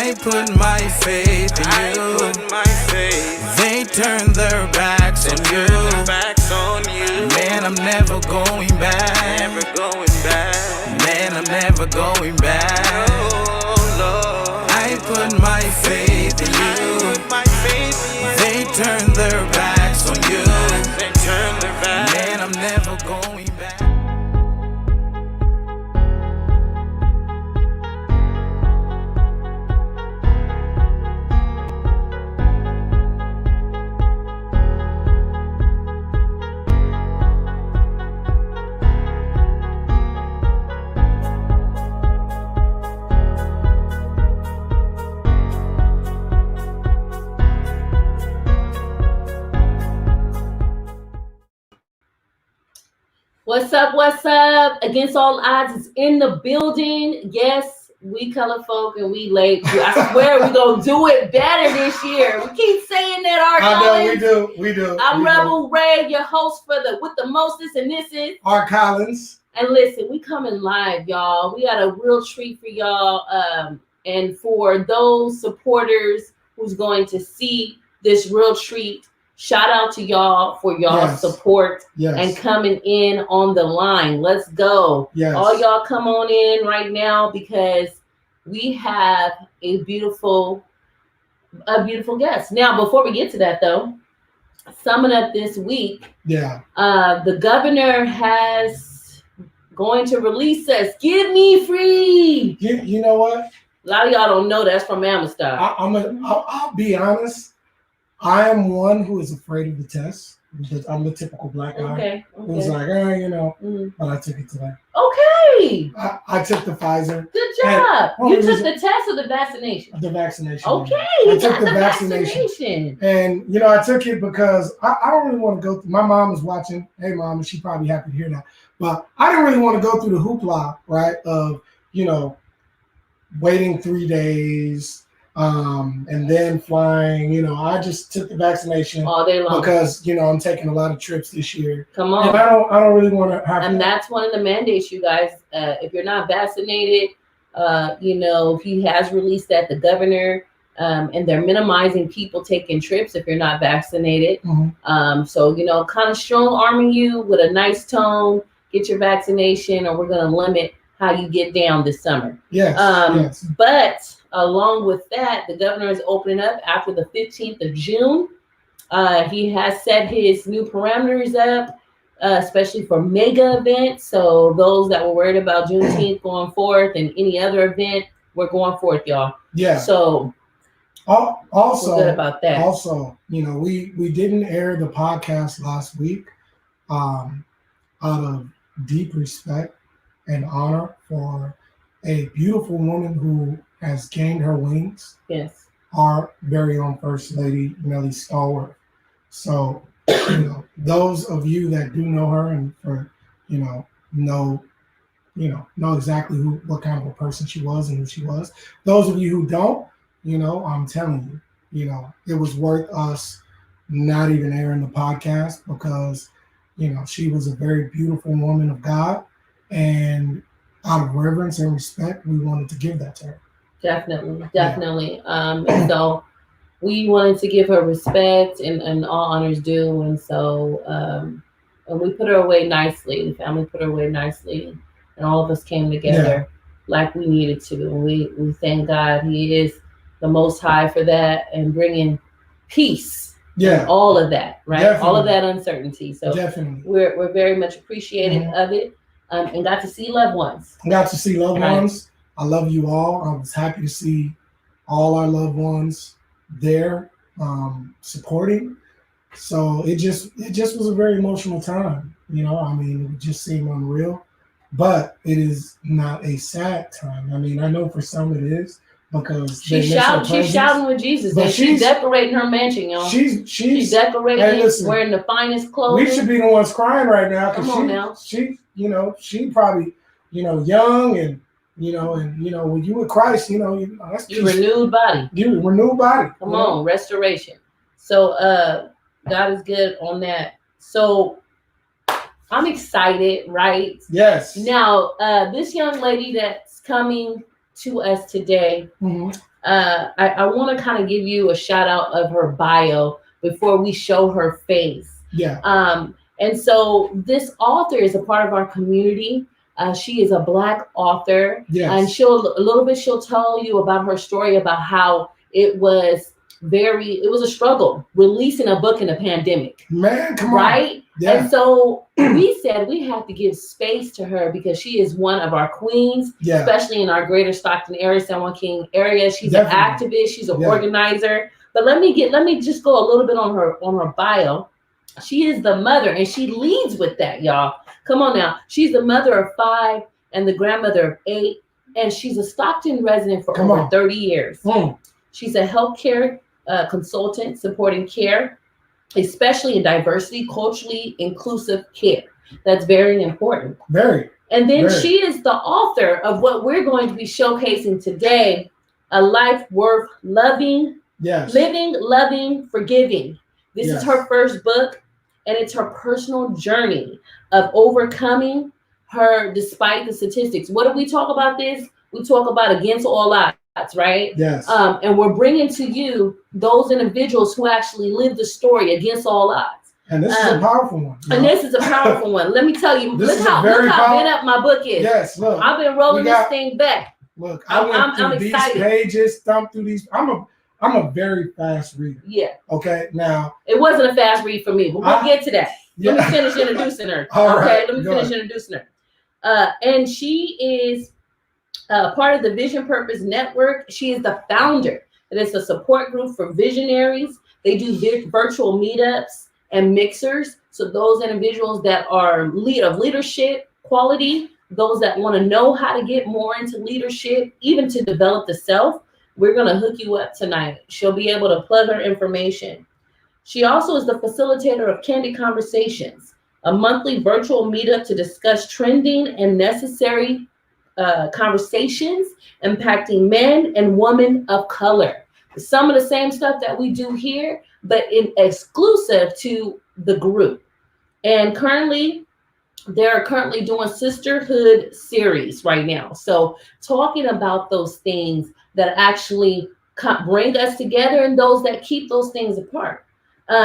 I put my faith in you. They turn their backs on you. Man, I'm never going back. Man, I'm never going back. I put my faith in you. They turn their backs on you. Man, I'm never going back. What's up? What's up? Against All Odds is in the building. Yes, we color folk and we late. I swear we're going to do it better this year. We keep saying that, Art Collins. I know, we do. I'm Rebel Ray, your host with the mostest, and this is Art Collins. And listen, we coming live, y'all. We got a real treat for y'all. And for those supporters who's going to see this real treat, shout out to y'all for y'all's support and coming in on the line. Let's go. Yes. All y'all come on in right now because we have a beautiful guest. Now, before we get to that though, summing up this week, the governor has going to release us. Give me free. You know what? A lot of y'all don't know that's from Amistad. I'll be honest. I am one who is afraid of the test because I'm the typical black guy who's like, but I took it today. Okay. I took the Pfizer. Good job. You took the test or the vaccination? The vaccination. Okay. I took the vaccination. And, I took it because I don't really want to go through. My mom is watching. Hey, Mom, and she's probably happy to hear that. But I didn't really want to go through the hoopla, right, of, waiting 3 days. And then flying, I just took the vaccination all day long because, I'm taking a lot of trips this year. Come on. And I don't really want to have. And that's one of the mandates, you guys. If you're not vaccinated, he has released that the governor, and they're minimizing people taking trips if you're not vaccinated. Mm-hmm. So, kind of strong arming you with a nice tone, get your vaccination, or we're going to limit how you get down this summer. Yes. But along with that, the governor is opening up after the 15th of June. He has set his new parameters up, especially for mega events. So those that were worried about Juneteenth going forth and any other event, we're going forth, y'all. Yeah. So also we're good about that. Also, we didn't air the podcast last week out of deep respect and honor for a beautiful woman who has gained her wings. Yes. Our very own First Lady, Melly Stallworth. So, those of you that do know her and know exactly what kind of a person she was and who she was. Those of you who don't, I'm telling you, it was worth us not even airing the podcast because, she was a very beautiful woman of God, and out of reverence and respect, we wanted to give that to her. Definitely. And so we wanted to give her respect and all honors due. And so, and we put her away nicely. The family put her away nicely. And all of us came together like we needed to. And we thank God He is the Most High for that and bringing peace. Yeah. All of that, right? Definitely. All of that uncertainty. So definitely, we're very much appreciative of it. And got to see loved ones. I love you all. I was happy to see all our loved ones there supporting. So it just was a very emotional time. It just seemed unreal, but it is not a sad time. I know for some it is because she's shouting with Jesus, and she's decorating her mansion, y'all. She's decorating, wearing the finest clothes. We should be the ones crying right now because she probably young and when you with Christ, that's your renewed body. You renewed body. Come on, restoration. So God is good on that. So I'm excited, right? Yes. Now, this young lady that's coming to us today, I want to kind of give you a shout out of her bio before we show her face. Yeah. And so this author is a part of our community. She is a Black author, Yes. and she'll tell you about her story about how it was a struggle releasing a book in a pandemic. Man, come on. Right? Yeah. And so we said we have to give space to her because she is one of our queens, Yeah. especially in our greater Stockton area, San Joaquin area. She's Definitely. an activist, she's an organizer. But let me just go a little bit on her bio. She is the mother, and she leads with that, y'all. Come on now. She's the mother of 5 and the grandmother of 8, and she's a Stockton resident for over 30 years. She's a healthcare consultant supporting care, especially in diversity, culturally inclusive care. That's very important. Very. And then she is the author of what we're going to be showcasing today, A Life Worth Loving, Living, Loving, Forgiving. This is her first book, and it's her personal journey of overcoming her, despite the statistics. What do we talk about this? We talk about against all odds, right? Yes. And we're bringing to you those individuals who actually live the story against all odds. And this is a powerful one. And this is a powerful one. Let me tell you, look how bent up my book is. Yes, look. I've been rolling this thing back. Look, I went through these pages, thumbed through these. I'm a very fast reader. Yeah. Okay. Now it wasn't a fast read for me, but we'll get to that. Let me finish introducing her. Let me finish introducing her. And she is part of the Vision Purpose Network. She is the founder. And it's a support group for visionaries. They do virtual meetups and mixers. So those individuals that are of leadership quality, those that want to know how to get more into leadership, even to develop the self, we're going to hook you up tonight. She'll be able to plug her information. She also is the facilitator of Candid Conversations, a monthly virtual meetup to discuss trending and necessary conversations impacting men and women of color. Some of the same stuff that we do here, but exclusive to the group. And they're currently doing sisterhood series right now. So talking about those things that actually bring us together and those that keep those things apart.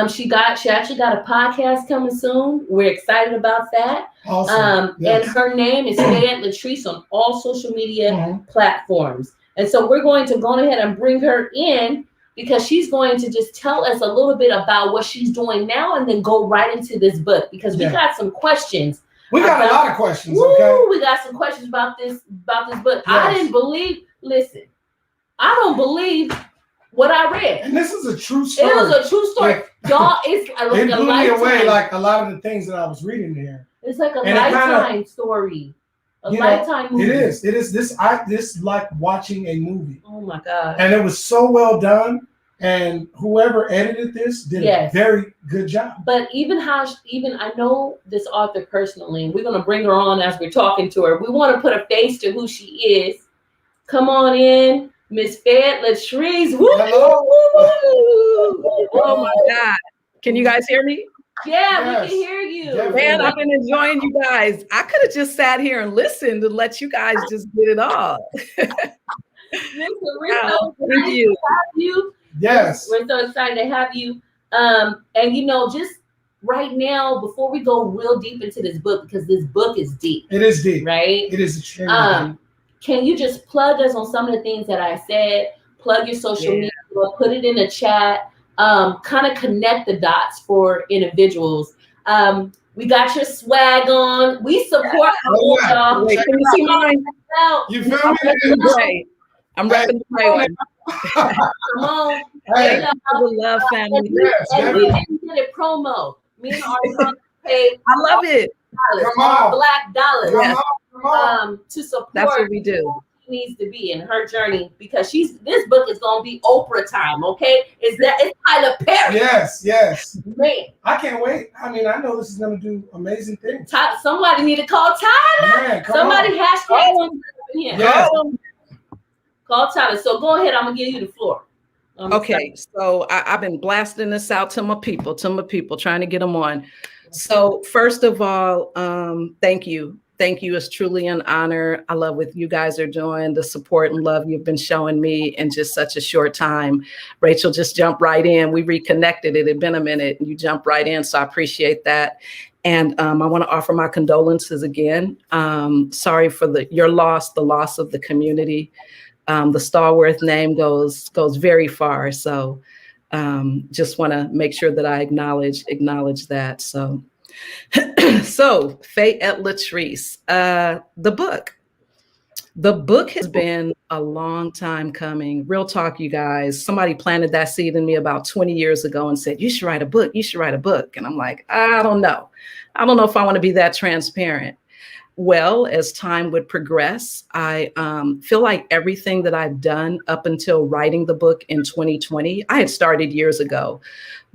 She actually got a podcast coming soon. We're excited about that. Awesome. And her name is Fayette Latrices on all social media platforms. And so we're going to go ahead and bring her in because she's going to just tell us a little bit about what she's doing now and then go right into this book because we got some questions. We got a lot of questions. Okay. We got some questions about this book. Yes. I don't believe what I read. And this is a true story. It was a true story. Y'all, it's like it blew me away like a lot of the things that I was reading here. It's like a lifetime story. A lifetime movie. It is. This like watching a movie. Oh my God. And it was so well done. And whoever edited this did a very good job. But even I know this author personally. We're gonna bring her on as we're talking to her. We want to put a face to who she is. Come on in. Miss Fayette Latrices. Hello. Oh my God. Can you guys hear me? Yeah, we can hear you. Man, I've been enjoying you guys. I could have just sat here and listened and let you guys just get it all. Thank you. Yes. We're so excited to have you. And just right now, before we go real deep into this book, because this book is deep. It is deep. Right? It is extremely deep. Can you just plug us on some of the things that I said? Plug your social media, put it in the chat, kind of connect the dots for individuals. We got your swag on. We support y'all. Wait, can you see mine? You feel me? I'm rapping the right one. Come on. Hey. The love family. And we did a promo. Me and our paid. I love it. Black dollars. Yes. To support. That's what we do. Who she needs to be in her journey because this book is gonna be Oprah time. Okay, it's Tyler Perry. Yes. Man, I can't wait. I mean, I know this is gonna do amazing things. Somebody need to call Tyler. Man, somebody hashtag him. Yes. Call Tyler. So go ahead. I'm gonna give you the floor. Okay, so I've been blasting this out to my people, trying to get them on. So first of all, thank you Thank you. It's truly an honor. I love what you guys are doing, the support and love you've been showing me in just such a short time. Rachel just jumped right in. We reconnected. It had been a minute and you jumped right in. So I appreciate that. And I want to offer my condolences again. Sorry for your loss, the loss of the community. The Stallworth name goes very far. So just want to make sure that I acknowledge that. So so Fayette Latrices, the book has been a long time coming. Real talk, you guys. Somebody planted that seed in me about 20 years ago and said, you should write a book. You should write a book. And I'm like, I don't know. I don't know if I want to be that transparent. Well, as time would progress, I feel like everything that I've done up until writing the book in 2020, I had started years ago.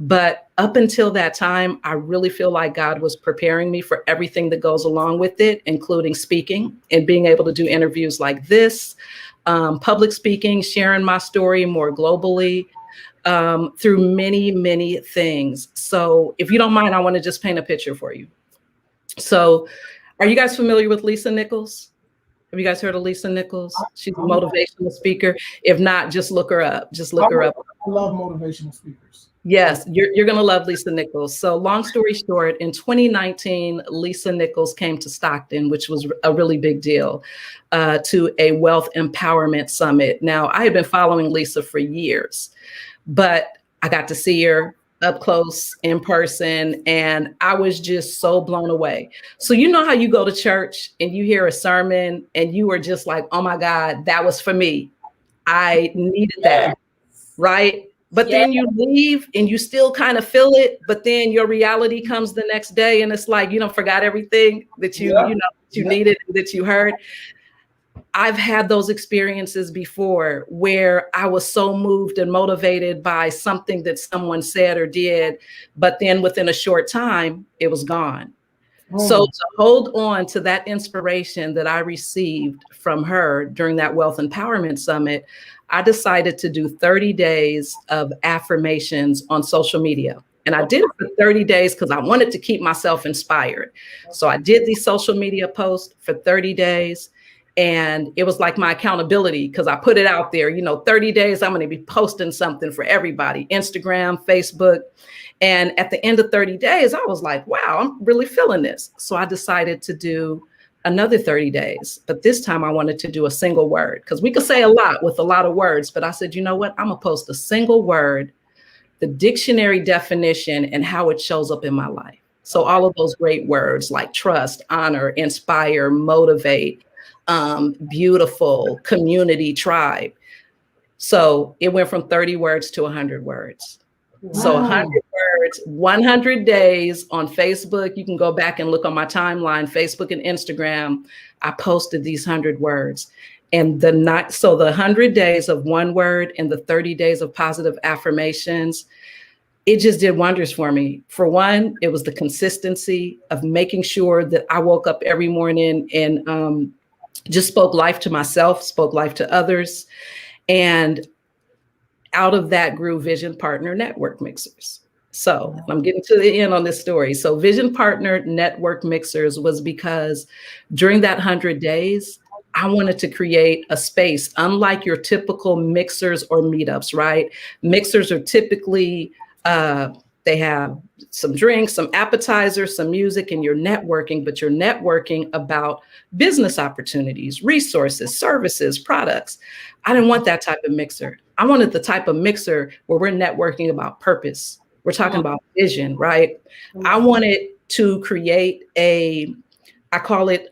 But up until that time, I really feel like God was preparing me for everything that goes along with it, including speaking and being able to do interviews like this, public speaking, sharing my story more globally, through many, many things. So if you don't mind, I want to just paint a picture for you. So are you guys familiar with Lisa Nichols? Have you guys heard of Lisa Nichols? She's a motivational speaker. If not, just look her up. Just look her up. I love motivational speakers. Yes, you're going to love Lisa Nichols. So long story short, in 2019, Lisa Nichols came to Stockton, which was a really big deal, to a wealth empowerment summit. Now, I had been following Lisa for years, but I got to see her up close in person, and I was just so blown away. So you know how you go to church and you hear a sermon and you are just like, oh my God, that was for me. I needed that, right? But then you leave and you still kind of feel it, but then your reality comes the next day and it's like, you don't forgot everything that you needed, that you heard. I've had those experiences before where I was so moved and motivated by something that someone said or did, but then within a short time, it was gone. So to hold on to that inspiration that I received from her during that Wealth Empowerment Summit, I decided to do 30 days of affirmations on social media. And I did it for 30 days because I wanted to keep myself inspired. So I did these social media posts for 30 days. And it was like my accountability because I put it out there, 30 days, I'm going to be posting something for everybody, Instagram, Facebook. And at the end of 30 days, I was like, wow, I'm really feeling this. So I decided to do another 30 days. But this time I wanted to do a single word because we could say a lot with a lot of words. But I said, you know what? I'm going to post a single word, the dictionary definition and how it shows up in my life. So all of those great words like trust, honor, inspire, motivate, beautiful, community, tribe. So it went from 30 words to 100 words. Wow. So 100 words, 100 days on Facebook. You can go back and look on my timeline, Facebook and Instagram. I posted these 100 words. And the 100 days of one word and the 30 days of positive affirmations, it just did wonders for me. For one, it was the consistency of making sure that I woke up every morning and just spoke life to myself, spoke life to others. And out of that grew Vision Partner Network Mixers. So I'm getting to the end on this story. So Vision Partner Network Mixers was because during that 100 days, I wanted to create a space, unlike your typical mixers or meetups, right? Mixers are typically, they have some drinks, some appetizers, some music, and you're networking, but you're networking about business opportunities, resources, services, products. I didn't want that type of mixer. I wanted the type of mixer where we're networking about purpose. We're talking about vision, right? I wanted to create I call it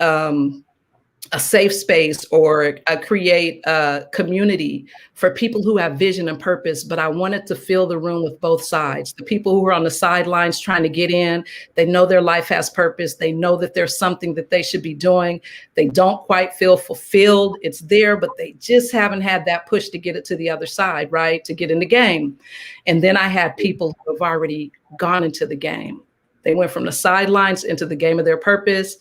a safe space or create a community for people who have vision and purpose, but I wanted to fill the room with both sides. The people who are on the sidelines trying to get in, they know their life has purpose. They know that there's something that they should be doing. They don't quite feel fulfilled. It's there, but they just haven't had that push to get it to the other side, right? To get in the game. And then I had people who have already gone into the game. They went from the sidelines into the game of their purpose.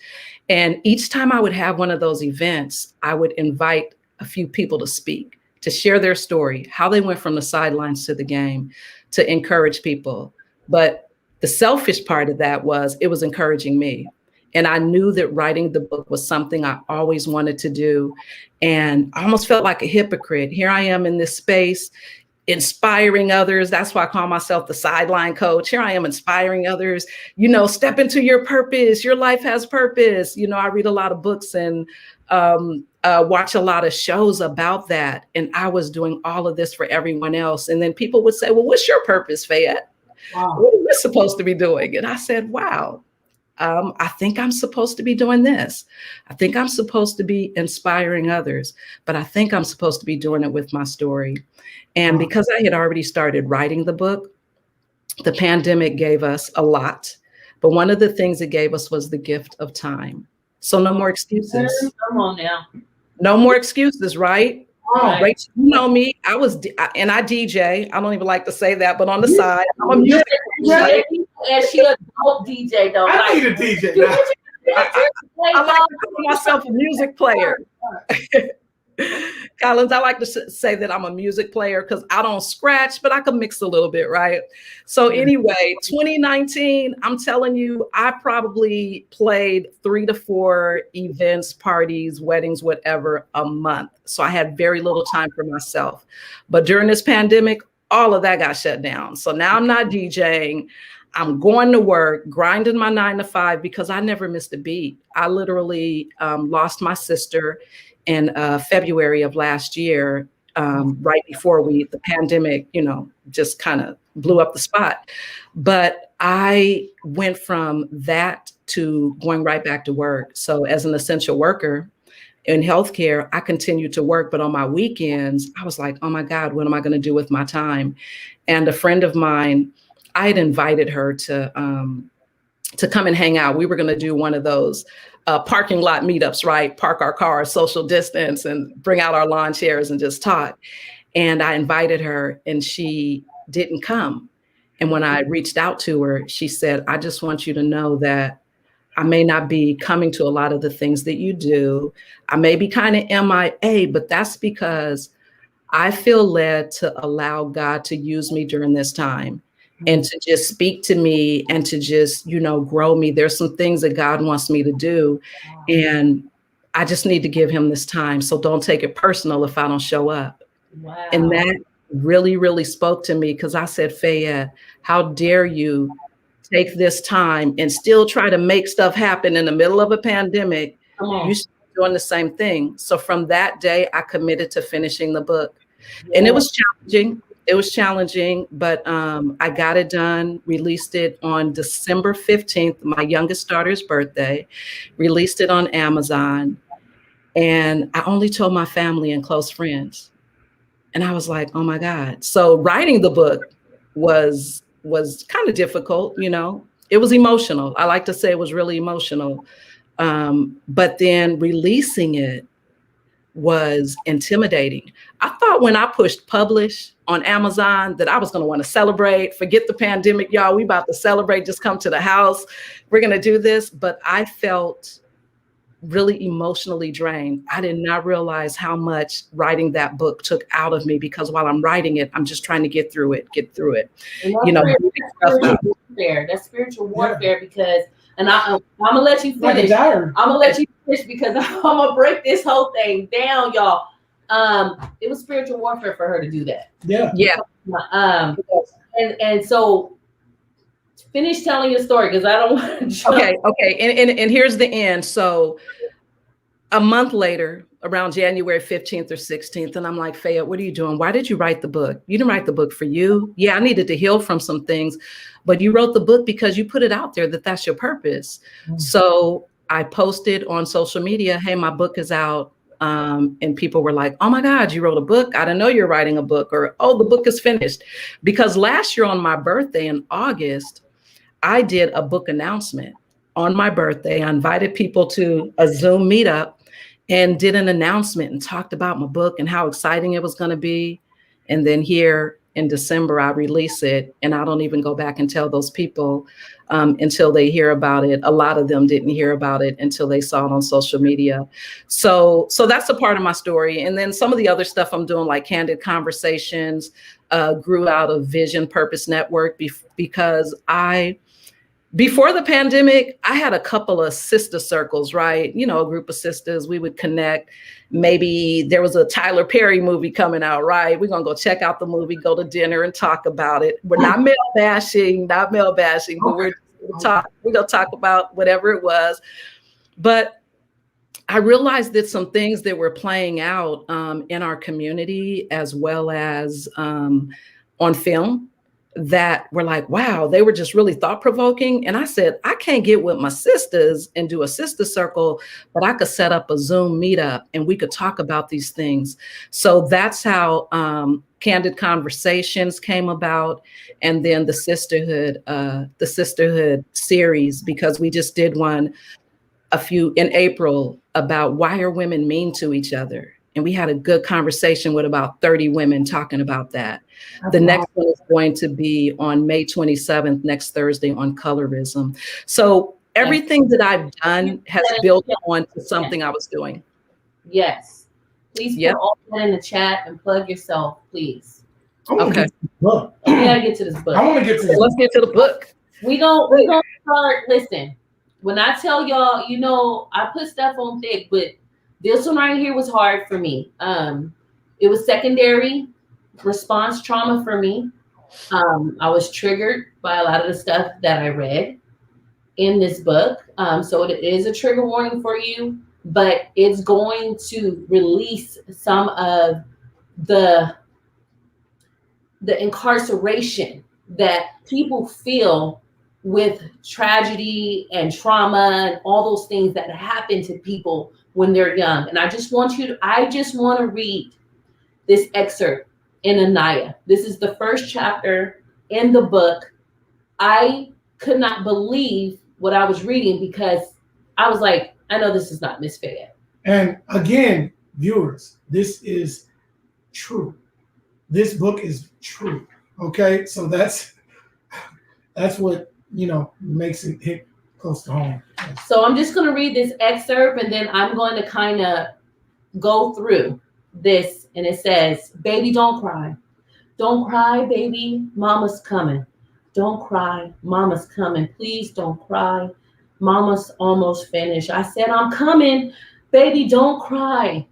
And each time I would have one of those events, I would invite a few people to speak, to share their story, how they went from the sidelines to the game, to encourage people. But the selfish part of that was it was encouraging me. And I knew that writing the book was something I always wanted to do. And I almost felt like a hypocrite. Here I am in this space, inspiring others. That's why I call myself the sideline coach. Here I am inspiring others, step into your purpose. Your life has purpose. I read a lot of books and watch a lot of shows about that. And I was doing all of this for everyone else. And then people would say, well, what's your purpose, Fayette? Wow. What are we supposed to be doing? And I said, wow. I think I'm supposed to be doing this. I think I'm supposed to be inspiring others, but I think I'm supposed to be doing it with my story. And because I had already started writing the book, the pandemic gave us a lot. But one of the things it gave us was the gift of time. So no more excuses. Come on now. No more excuses, right? Right. Rachel, you know me. I DJ. I don't even like to say that, but on the side, I'm a music. Yeah, and she a dope DJ though. I need a DJ now. I like to call myself a music player. Collins, I like to say that I'm a music player because I don't scratch, but I can mix a little bit, right? So anyway, 2019, I'm telling you, I probably played 3 to 4 events, parties, weddings, whatever, a month. So I had very little time for myself. But during this pandemic, all of that got shut down. So now I'm not DJing. I'm going to work, grinding my 9 to 5 because I never missed a beat. I literally lost my sister in February of last year, right before the pandemic, just kind of blew up the spot. But I went from that to going right back to work. So as an essential worker in healthcare, I continued to work, but on my weekends, I was like, oh my God, what am I going to do with my time? And a friend of mine, I had invited her to come and hang out. We were going to do one of those parking lot meetups, right? Park our cars, social distance, and bring out our lawn chairs and just talk. And I invited her and she didn't come. And when I reached out to her, she said, I just want you to know that I may not be coming to a lot of the things that you do. I may be kind of MIA, but that's because I feel led to allow God to use me during this time. And to just speak to me and to just, grow me. There's some things that God wants me to do. And I just need to give him this time. So don't take it personal if I don't show up. Wow. And that really, really spoke to me because I said, Fayette, how dare you take this time and still try to make stuff happen in the middle of a pandemic? You're doing the same thing. So from that day, I committed to finishing the book. Yeah. And it was challenging. It was challenging, but I got it done, released it on December 15th, my youngest daughter's birthday, released it on Amazon. And I only told my family and close friends. And I was like, oh my God. So writing the book was kind of difficult, It was emotional. I like to say it was really emotional. But then releasing it was intimidating. I thought when I pushed publish on Amazon that I was going to want to celebrate, forget the pandemic, y'all, we about to celebrate, just come to the house. We're going to do this. But I felt really emotionally drained. I did not realize how much writing that book took out of me because while I'm writing it, I'm just trying to get through it. That's spiritual warfare because, and I'm going to let you finish. I'm going to let you finish because I'm going to break this whole thing down, y'all. It was spiritual warfare for her to do that. Yeah. And so finish telling your story because I don't want to jump. Okay. And here's the end. So a month later, around January 15th or 16th, and I'm like, Fayette, what are you doing? Why did you write the book? You didn't write the book for you. Yeah, I needed to heal from some things, but you wrote the book because you put it out there that that's your purpose. Mm-hmm. So I posted on social media, hey, my book is out. And people were like, oh my God, you wrote a book? I didn't know you're writing a book. Or, oh, the book is finished. Because last year on my birthday in August, I did a book announcement on my birthday. I invited people to a Zoom meetup and did an announcement and talked about my book and how exciting it was going to be. And then here in December, I release it and I don't even go back and tell those people until they hear about it. A lot of them didn't hear about it until they saw it on social media. So that's a part of my story. And then some of the other stuff I'm doing, like Candid Conversations, grew out of Vision Purpose Network because I before the pandemic, I had a couple of sister circles, right? You know, a group of sisters, we would connect. Maybe there was a Tyler Perry movie coming out, right? We're going to go check out the movie, go to dinner and talk about it. We're not male bashing, but we're going to talk about whatever it was. But I realized that some things that were playing out in our community, as well as on film, that were like, wow, they were just really thought-provoking. And I said, I can't get with my sisters and do a sister circle, but I could set up a Zoom meetup and we could talk about these things. So that's how Candid Conversations came about. And then the sisterhood series, because we just did one in April about why are women mean to each other. And we had a good conversation with about 30 women talking about that. The next one is going to be on May 27th, next Thursday, on colorism. So everything that I've done has built on to something I was doing. Yes. Please put all that in the chat and plug yourself, please. Okay. We gotta get to this book. I want to get to this. Let's get to the book. We gonna start. Listen, when I tell y'all, you know, I put stuff on thick, but this one right here was hard for me. It was secondary response trauma for me. I was triggered by a lot of the stuff that I read in this book. So it is a trigger warning for you, but it's going to release some of the incarceration that people feel with tragedy and trauma and all those things that happen to people when they're young. And I just want to read this excerpt in Anaya. This is the first chapter in the book. I could not believe what I was reading because I was like, I know this is not Miss Fayette. And again, viewers, this is true. This book is true. Okay, so that's what, you know, makes it hit close to home. So I'm just going to read this excerpt and then I'm going to kind of go through this. And it says, baby, don't cry. Don't cry, baby. Mama's coming. Don't cry. Mama's coming. Please don't cry. Mama's almost finished. I said, I'm coming. Baby, don't cry.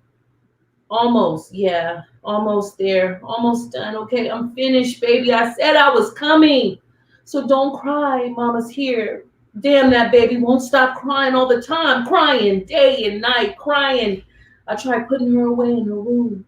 Almost. Yeah. Almost there. Almost done. Okay. I'm finished, baby. I said I was coming. So don't cry. Mama's here. Damn, that baby won't stop crying all the time. Crying day and night. Crying. I tried putting her away in her room.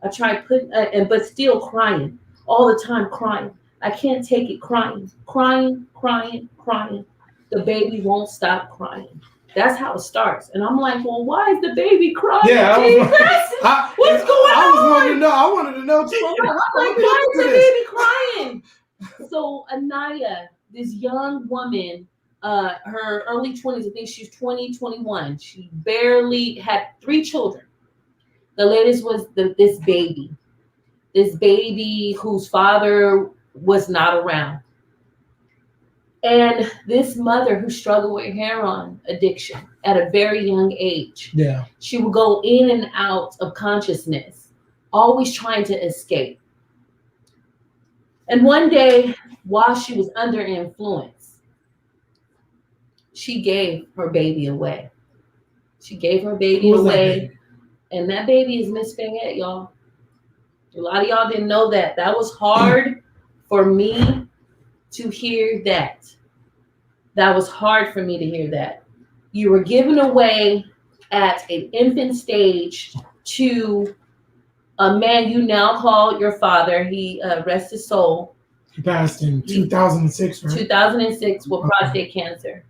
I tried but still crying. All the time crying. I can't take it crying. Crying, crying, crying. The baby won't stop crying. That's how it starts. And I'm like, well, why is the baby crying? Yeah, what's going on? I wanted to know too. I'm like, why is the baby crying? So Anaya, this young woman, her early 20s, I think she's 20, 21. She barely had 3 children. The latest was this baby whose father was not around. And this mother who struggled with heroin addiction at a very young age. Yeah. She would go in and out of consciousness, always trying to escape. And one day, while she was under influence, she gave her baby away. She gave her baby away. And that baby is Miss Fayette, y'all. A lot of y'all didn't know that. That was hard for me to hear that. That was hard for me to hear that. You were given away at an infant stage to a man you now call your father. He rest his soul. He passed in 2006, right? 2006 with prostate cancer.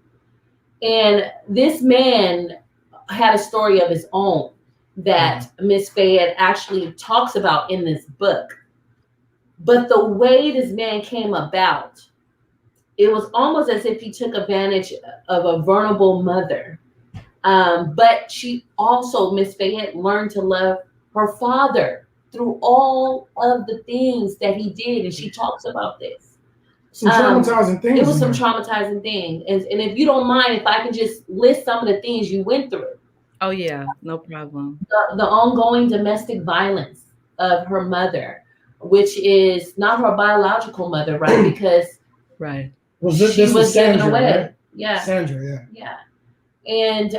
And this man had a story of his own that Miss Fayette actually talks about in this book. But the way this man came about, it was almost as if he took advantage of a vulnerable mother. But she also, Miss Fayette, learned to love her father through all of the things that he did. And she talks about this. Some traumatizing things. It was some traumatizing things. And if you don't mind, if I can just list some of the things you went through. Oh, yeah, no problem. The ongoing domestic violence of her mother, which is not her biological mother, right? Because she was given Sandra, away. right? Yeah. Sandra, Yeah. And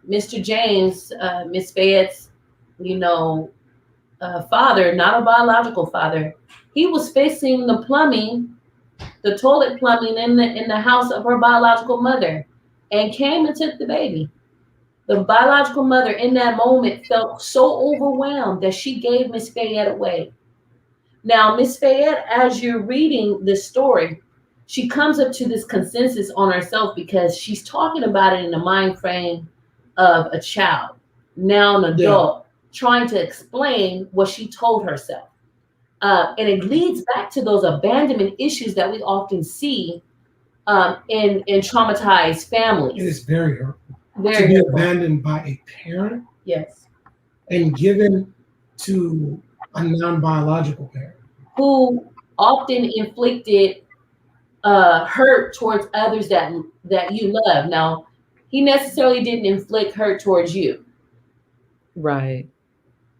Mr. James, Miss Fayette's, father, not a biological father, he was fixing the plumbing, the toilet plumbing in the house of her biological mother, and came and took the baby. The biological mother in that moment felt so overwhelmed that she gave Miss Fayette away. Now, Miss Fayette, as you're reading this story, she comes up to this consensus on herself because she's talking about it in the mind frame of a child, now an adult, trying to explain what she told herself. And it leads back to those abandonment issues that we often see in traumatized families. It is very hurtful Very to be hurtful. abandoned by a parent. Yes. And given to a non-biological parent. Who often inflicted hurt towards others that you love. Now, he necessarily didn't inflict hurt towards you. Right.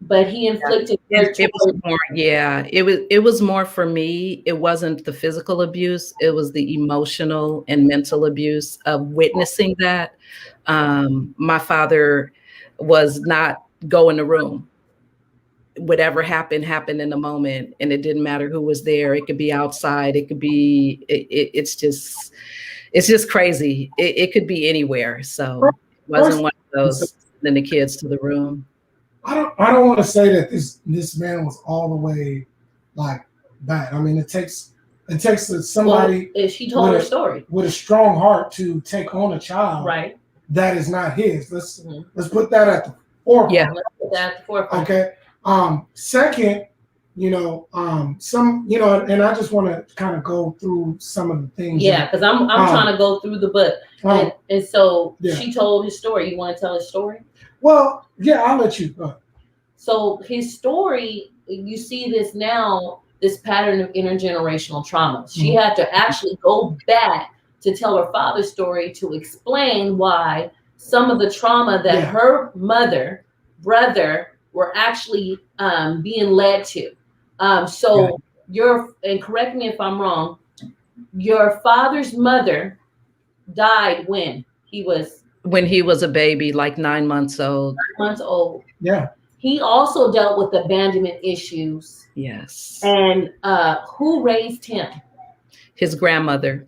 But he inflicted hurt it was more, it was more for me. It wasn't the physical abuse. It was the emotional and mental abuse of witnessing that. My father was not go in the room. Whatever happened in the moment, and it didn't matter who was there. It could be outside. It could be. It's just crazy. It could be anywhere. So it wasn't one of those. Sending the kids to the room. I don't want to say that this man was all the way like bad. I mean, it takes somebody. Well, she told her story with a strong heart to take on a child, right? That is not his. Let's put that at the forefront. Yeah, let's put that at the forefront. Okay. Second, and I just want to kind of go through some of the things. Yeah, because I'm trying to go through the book, and so she told his story. You want to tell his story? Well, yeah, I'll let you go. So his story, you see this now, this pattern of intergenerational trauma. She had to actually go back to tell her father's story to explain why some of the trauma that her mother, brother were actually being led to. And correct me if I'm wrong, your father's mother died when he was a baby, like 9 months old. 9 months old. Yeah. He also dealt with abandonment issues. Yes. And who raised him? His grandmother.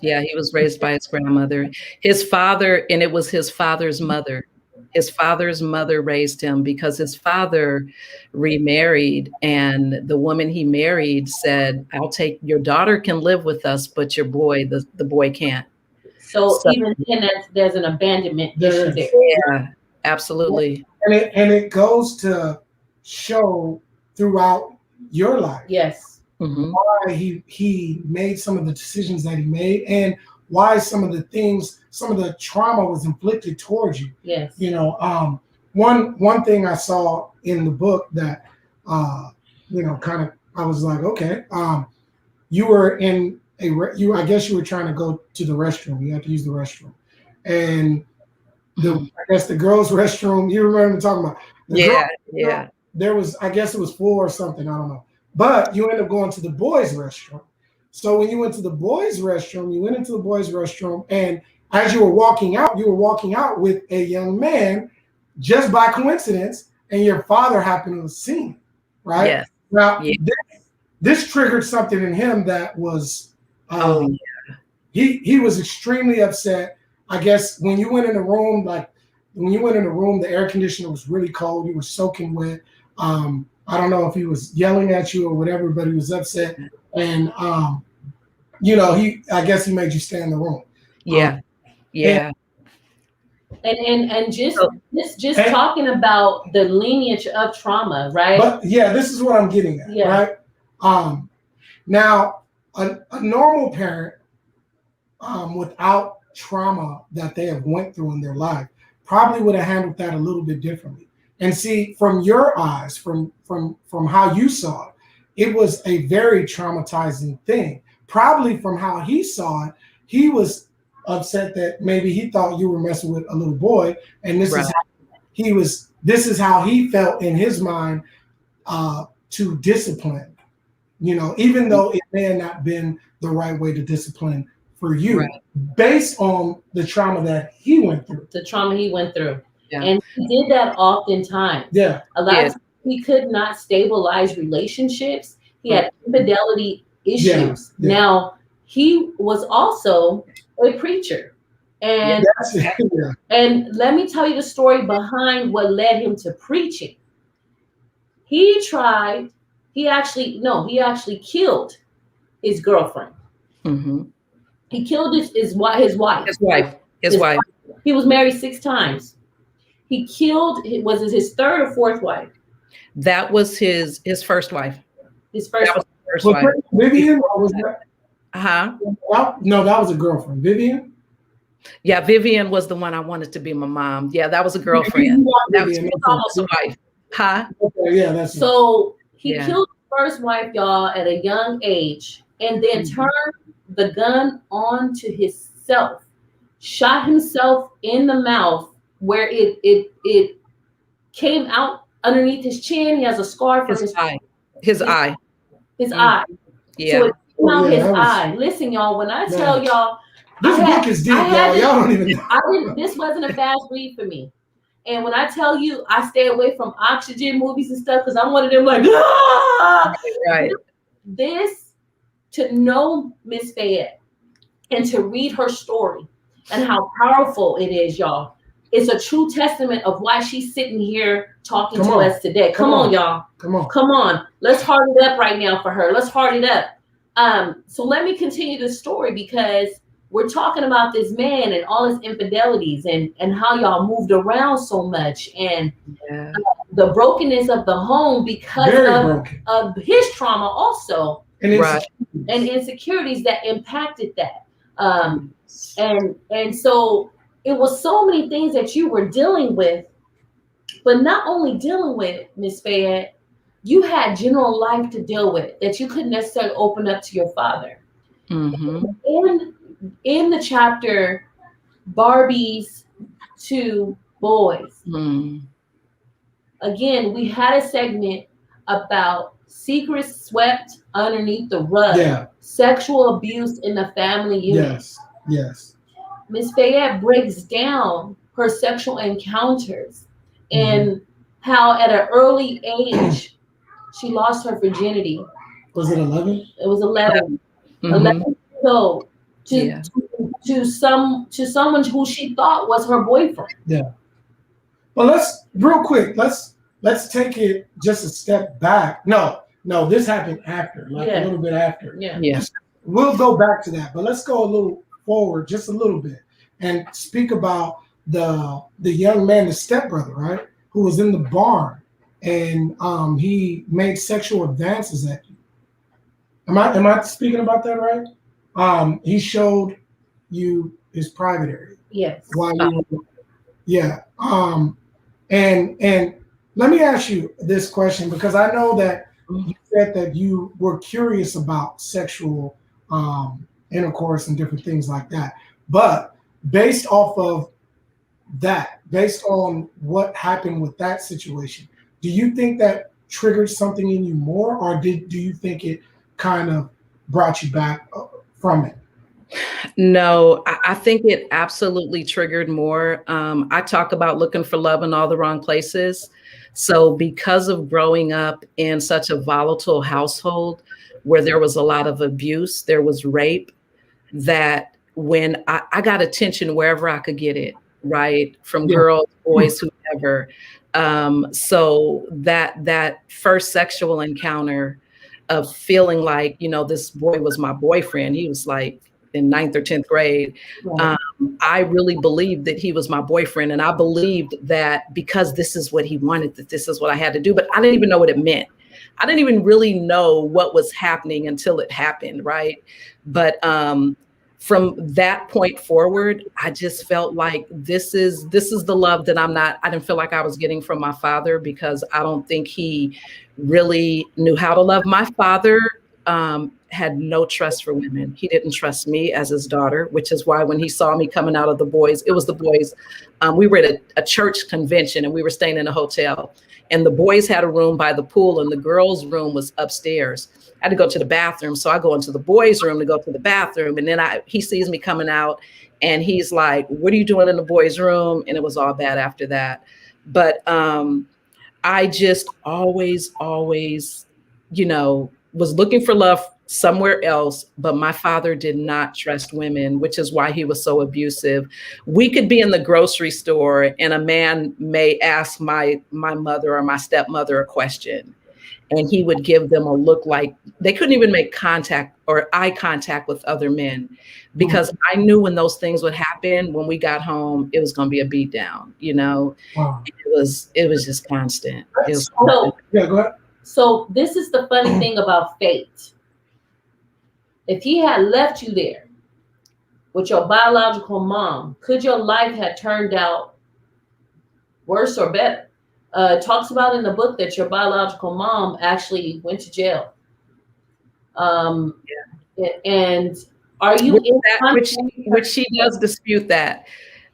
Yeah, he was raised by his grandmother. His father, and it was his father's mother. His father's mother raised him because his father remarried, and the woman he married said, your daughter can live with us, but your boy, the boy can't. So even then, there's an abandonment issue there. Yeah, absolutely. And it goes to show throughout your life. Yes. Why he made some of the decisions that he made, and why some of the trauma was inflicted towards you. Yes. One thing I saw in the book that kind of I was like, okay, you were in I guess you were trying to go to the restroom. You had to use the restroom, and I guess the girls' restroom. You remember talking about? Yeah. There was, I guess it was 4 or something. I don't know. But you end up going to the boys' restroom. So when you went to the boys' restroom, you went into the boys' restroom, and as you were walking out with a young man, just by coincidence, and your father happened to have seen it, right? Yes. Now, this triggered something in him that was, he was extremely upset. I guess when you went in the room, the air conditioner was really cold. You were soaking wet. I don't know if he was yelling at you or whatever, but he was upset. And, I guess he made you stay in the room. Yeah. And just talking about the lineage of trauma, right? But this is what I'm getting at, right? Now, a normal parent without trauma that they have went through in their life probably would have handled that a little bit differently. And see, from your eyes, from how you saw it, it was a very traumatizing thing. Probably from how he saw it, he was upset that maybe he thought you were messing with a little boy, and this is how he felt in his mind to discipline even though it may have not been the right way to discipline for you, Right. based on the trauma that he went through. The trauma he went through. Yeah. And he did that oftentimes. Yeah. A lot of times he could not stabilize relationships. He had infidelity issues. Yeah. Now, he was also a preacher. And and let me tell you the story behind what led him to preaching. He actually killed his girlfriend. Mm-hmm. He killed his wife. His wife. He was married 6 times. He killed, was it his 3rd or 4th wife? That was his first wife. His first wife. First Was wife. that Vivian, or was that? No, that was a girlfriend. Vivian? Yeah, Vivian was the one I wanted to be my mom. Yeah, that was a girlfriend. That was almost a wife. Huh? Okay, yeah, that's so he killed his first wife, y'all, at a young age, and then turned the gun on to himself, shot himself in the mouth where it came out underneath his chin. He has a scar from his eye. His eye. Yeah. So it came out his eye. Listen, y'all, when I tell y'all, this book is deep, y'all. Y'all don't even know. This wasn't a fast read for me. And when I tell you, I stay away from oxygen movies and stuff because I'm one of them like, Right. This, to know Miss Fayette and to read her story and how powerful it is, y'all, it's a true testament of why she's sitting here talking to us today. Come on, y'all. Come on. Let's heart it up right now for her. Let's heart it up. So let me continue the story because we're talking about this man and all his infidelities and how y'all moved around so much and the brokenness of the home because of his trauma also and insecurities that impacted that. And so it was so many things that you were dealing with, but not only dealing with, Miss Fayette, you had general life to deal with that you couldn't necessarily open up to your father. Mm-hmm. In the chapter, Barbie's 2 boys. Again, we had a segment about secrets swept underneath the rug, sexual abuse in the family unit. Yes. Miss Fayette breaks down her sexual encounters and how at an early age she lost her virginity. Was it 11? It was 11. 11 so to someone who she thought was her boyfriend. Yeah. Well, let's take it just a step back. No, this happened after, a little bit after. Yeah. We'll go back to that, but let's go a little forward, just a little bit, and speak about the young man, the stepbrother, right, who was in the barn, and he made sexual advances at you. Am I speaking about that right? He showed you his private area. Yes. And let me ask you this question, because I know that you said that you were curious about sexual intercourse and different things like that. But based off of that, based on what happened with that situation, do you think that triggered something in you more, or do you think it kind of brought you back from it? No, I think it absolutely triggered more. I talk about looking for love in all the wrong places. So because of growing up in such a volatile household where there was a lot of abuse, there was rape, that when I got attention wherever I could get it, right? From girls, boys, whoever. So that first sexual encounter of feeling like, this boy was my boyfriend. He was like in 9th or 10th grade. I really believed that he was my boyfriend. And I believed that because this is what he wanted, that this is what I had to do. But I didn't even know what it meant. I didn't even really know what was happening until it happened, right? But from that point forward, I just felt like this is the love that I didn't feel like I was getting from my father, because I don't think he really knew how to love. My father had no trust for women. He didn't trust me as his daughter, which is why when he saw me coming out of the boys, it was the boys. We were at a church convention and we were staying in a hotel, and the boys had a room by the pool and the girls' room was upstairs. had to go to the bathroom. So I go into the boys' room to go to the bathroom. And then he sees me coming out and he's like, what are you doing in the boys' room? And it was all bad after that. But I just always, was looking for love somewhere else, but my father did not trust women, which is why he was so abusive. We could be in the grocery store and a man may ask my mother or my stepmother a question, and he would give them a look like they couldn't even make contact or eye contact with other men, because I knew when those things would happen, when we got home, it was going to be a beat down, Wow. It was just constant. It was So, Yeah, go ahead. so this is the funny thing about fate. If he had left you there with your biological mom, could your life have turned out worse or better? It talks about in the book that your biological mom actually went to jail. And are you which she does dispute that.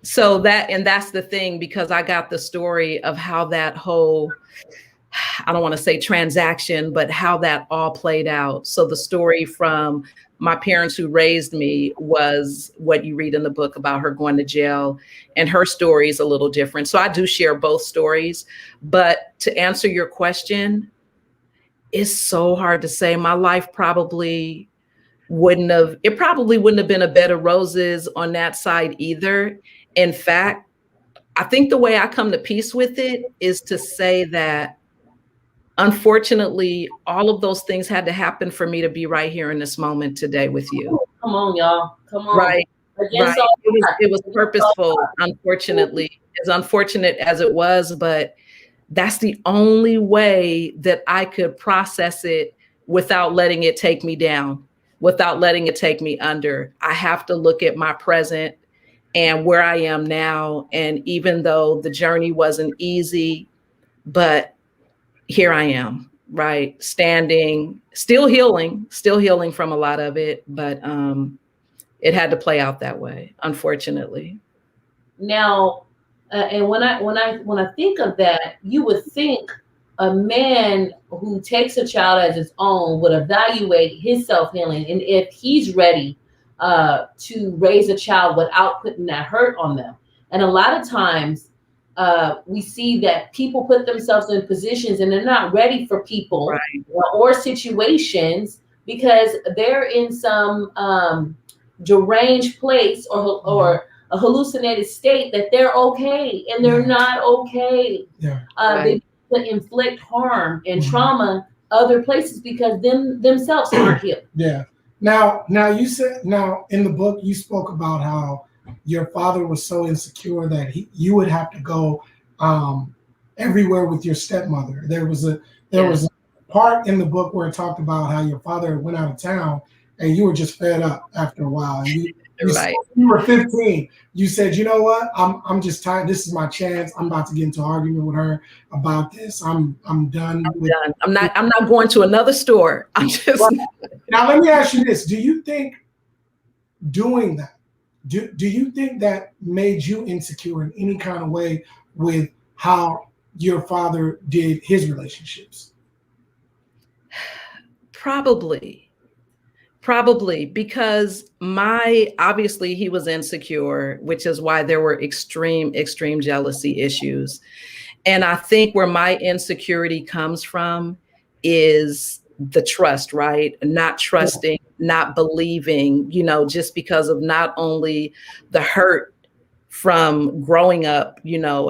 So that's the thing, because I got the story of how that whole, I don't want to say transaction, but how that all played out. So the story from my parents who raised me was what you read in the book about her going to jail, and her story is a little different. So I do share both stories, but to answer your question, it's so hard to say. My life probably wouldn't have been a bed of roses on that side either. In fact, I think the way I come to peace with it is to say that unfortunately, all of those things had to happen for me to be right here in this moment today with you. Come on, y'all. Come on. Right. It was purposeful, unfortunately, as unfortunate as it was, but that's the only way that I could process it without letting it take me down, without letting it take me under. I have to look at my present and where I am now. And even though the journey wasn't easy, but here I am, right? Standing, still healing from a lot of it, but it had to play out that way, unfortunately. Now, and when I think of that, you would think a man who takes a child as his own would evaluate his self-healing, and if he's ready to raise a child without putting that hurt on them. And a lot of times we see that people put themselves in positions and they're not ready for people, right, or situations because they're in some deranged place or a hallucinated state that they're okay and they're not okay. Yeah. They inflict harm and trauma other places because themselves aren't healed. Yeah. Now you said, in the book you spoke about how your father was so insecure that you would have to go everywhere with your stepmother. There was a part in the book where it talked about how your father went out of town and you were just fed up after a while. And you were 15. You said, you know what? I'm just tired. This is my chance. I'm about to get into an argument with her about this. I'm done. I'm not going to another store. I'm just Now let me ask you this. Do you think doing that, do you think that made you insecure in any kind of way with how your father did his relationships? Probably because obviously he was insecure, which is why there were extreme jealousy issues. And I think where my insecurity comes from is the trust, right? Not trusting, not believing, just because of not only the hurt from growing up,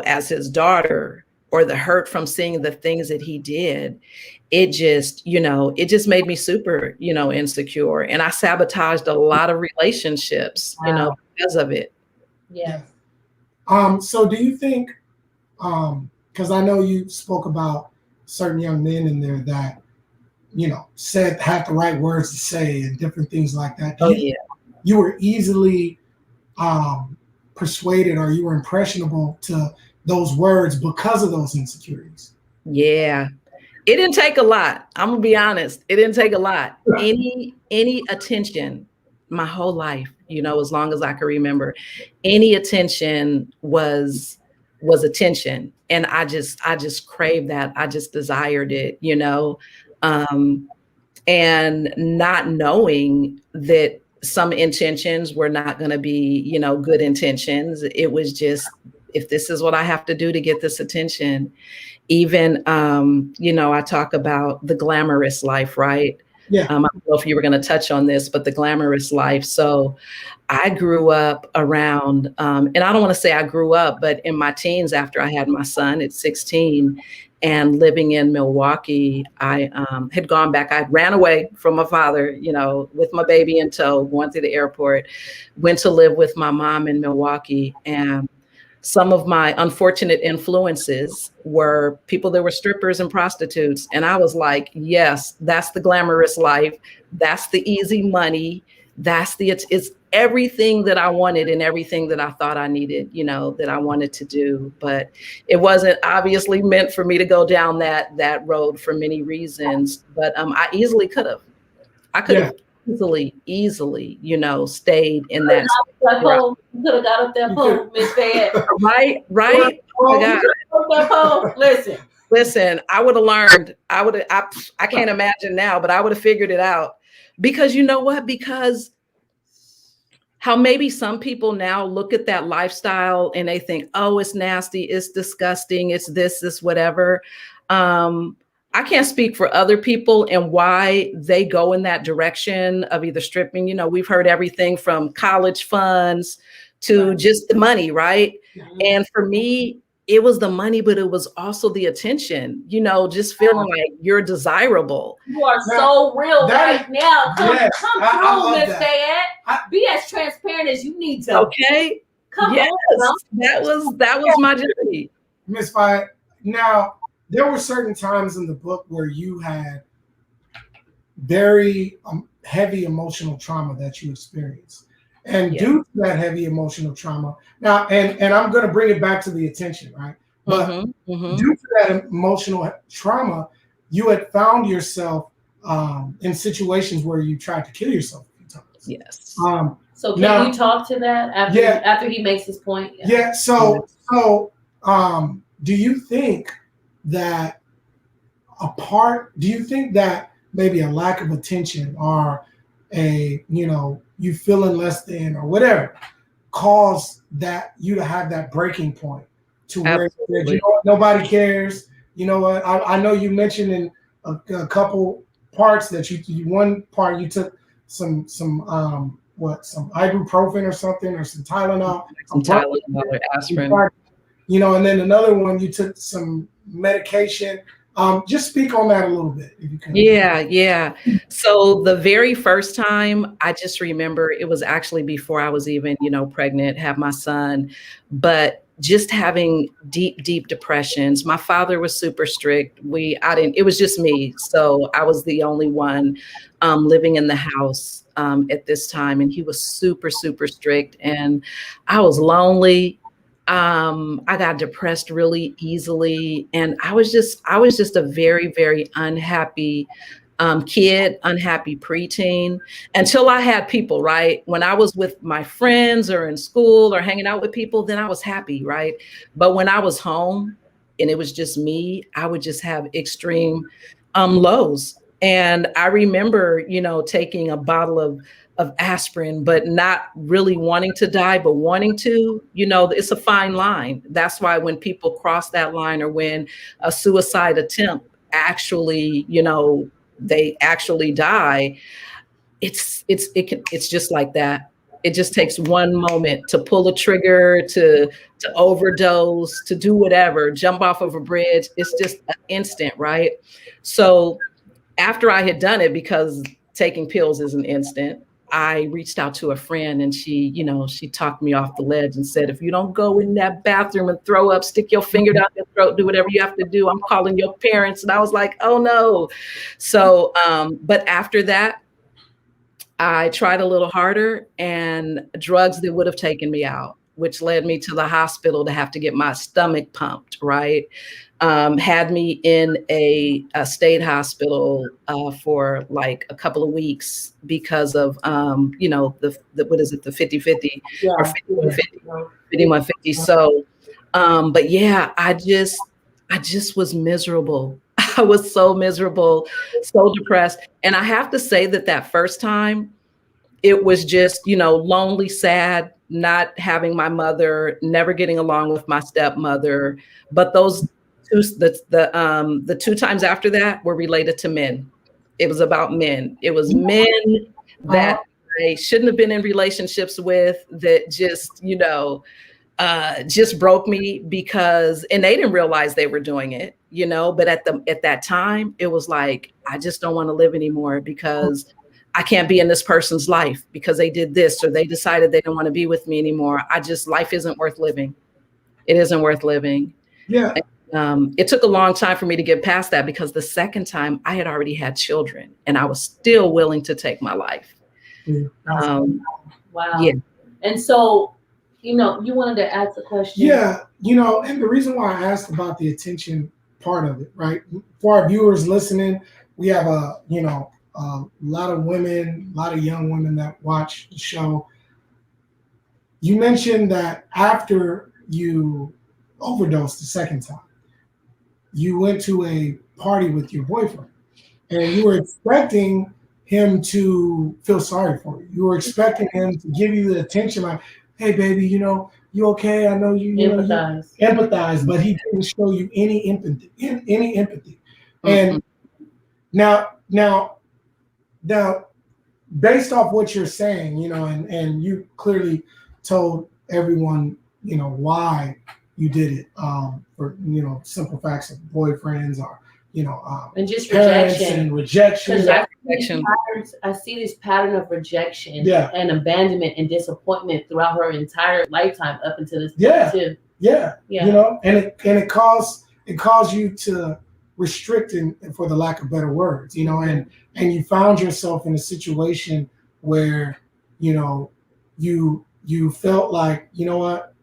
as his daughter, or the hurt from seeing the things that he did. It just made me super, insecure. And I sabotaged a lot of relationships, because of it. Yeah. So do you think, because I know you spoke about certain young men in there that, had the right words to say and different things like that. You were easily persuaded, or you were impressionable to those words because of those insecurities? Yeah. It didn't take a lot. I'm gonna be honest. It didn't take a lot. Any attention my whole life, as long as I can remember, any attention was attention. And I just craved that. I just desired it, And and not knowing that some intentions were not going to be, good intentions. It was just, if this is what I have to do to get this attention. Even, I talk about the glamorous life, right? Yeah. I don't know if you were going to touch on this, but the glamorous life. So I grew up around, and I don't want to say I grew up, but in my teens, after I had my son at 16 and living in Milwaukee, I had gone back. I ran away from my father, with my baby in tow, going through the airport, went to live with my mom in Milwaukee. And some of my unfortunate influences were people that were strippers and prostitutes. And I was like, yes, that's the glamorous life. That's the easy money. It's everything that I wanted and everything that I thought I needed, that I wanted to do. But it wasn't obviously meant for me to go down that road for many reasons. But I easily could have. I could have easily, stayed in that. You could have got up that pole, Miss Fayette. Right. Oh my God. Listen, I would have learned. I can't imagine now, but I would have figured it out. Because you know what? Because how maybe some people now look at that lifestyle and they think, oh, it's nasty, it's disgusting, it's this, whatever. I can't speak for other people and why they go in that direction of either stripping. We've heard everything from college funds to just the money, right? Mm-hmm. And for me, it was the money, but it was also the attention, just feeling like you're desirable. You are so real right now. Come through, Miss Fayette. Be as transparent as you need to. Okay. Come on. That was my journey. Miss Fayette, now, there were certain times in the book where you had very heavy emotional trauma that you experienced. And due to that heavy emotional trauma, now, and I'm going to bring it back to the attention, right? But due to that emotional trauma, you had found yourself in situations where you tried to kill yourself a few times. Yes. So can you talk to that after he makes his point? Yeah. So do you think that maybe a lack of attention or you feeling less than or whatever caused that you to have that breaking point to where nobody cares? You know what? I know you mentioned in a couple parts that one part you took some ibuprofen or something or some Tylenol, aspirin. And then another one you took some medication. Just speak on that a little bit, if you can. Yeah. So the very first time, I just remember it was actually before I was even, pregnant, have my son, but just having deep depressions. My father was super strict. It was just me. So I was the only one living in the house at this time. And he was super, super strict. And I was lonely. I got depressed really easily. And I was just a very, very unhappy kid, unhappy preteen, until I had people, right? When I was with my friends or in school or hanging out with people, then I was happy, right? But when I was home and it was just me, I would just have extreme lows. And I remember, taking a bottle of aspirin, but not really wanting to die, but wanting to, it's a fine line. That's why when people cross that line or when a suicide attempt actually, they actually die, it's just like that. It just takes one moment to pull a trigger, to overdose, to do whatever, jump off of a bridge. It's just an instant, right? So after I had done it, because taking pills is an instant, I reached out to a friend and she talked me off the ledge and said, if you don't go in that bathroom and throw up, stick your finger down your throat, do whatever you have to do, I'm calling your parents. And I was like, oh no. So, but after that, I tried a little harder, and drugs that would have taken me out, which led me to the hospital to have to get my stomach pumped, right? Had me in a state hospital for like a couple of weeks because of, the what is it, the 50-50 or 5150. So, but yeah, I just was miserable. I was so miserable, so depressed. And I have to say that first time, it was just, lonely, sad, not having my mother, never getting along with my stepmother. But those the 2 times after that were related to men. It was about men. It was men that I shouldn't have been in relationships with, that just broke me, and they didn't realize they were doing it, but at that time it was like, I just don't want to live anymore because I can't be in this person's life because they did this, or they decided they don't want to be with me anymore. Life isn't worth living. It isn't worth living. Yeah. It took a long time for me to get past that, because the second time I had already had children and I was still willing to take my life. Wow. Yeah. And so, you wanted to ask a question. Yeah. And the reason why I asked about the attention part of it, right? For our viewers listening, we have a lot of women, a lot of young women that watch the show. You mentioned that after you overdosed the second time, you went to a party with your boyfriend, and you were expecting him to feel sorry for you. You were expecting him to give you the attention, like, hey, baby, you okay? I know you empathize, but he didn't show you any empathy. Mm-hmm. And now, based off what you're saying, and you clearly told everyone, why you did it, for simple facts of boyfriends, or and just rejection. I see this pattern of rejection, yeah, and abandonment and disappointment throughout her entire lifetime up until this point too. Yeah. And it caused you to restrict, for the lack of better words, and you found yourself in a situation where you felt like, what,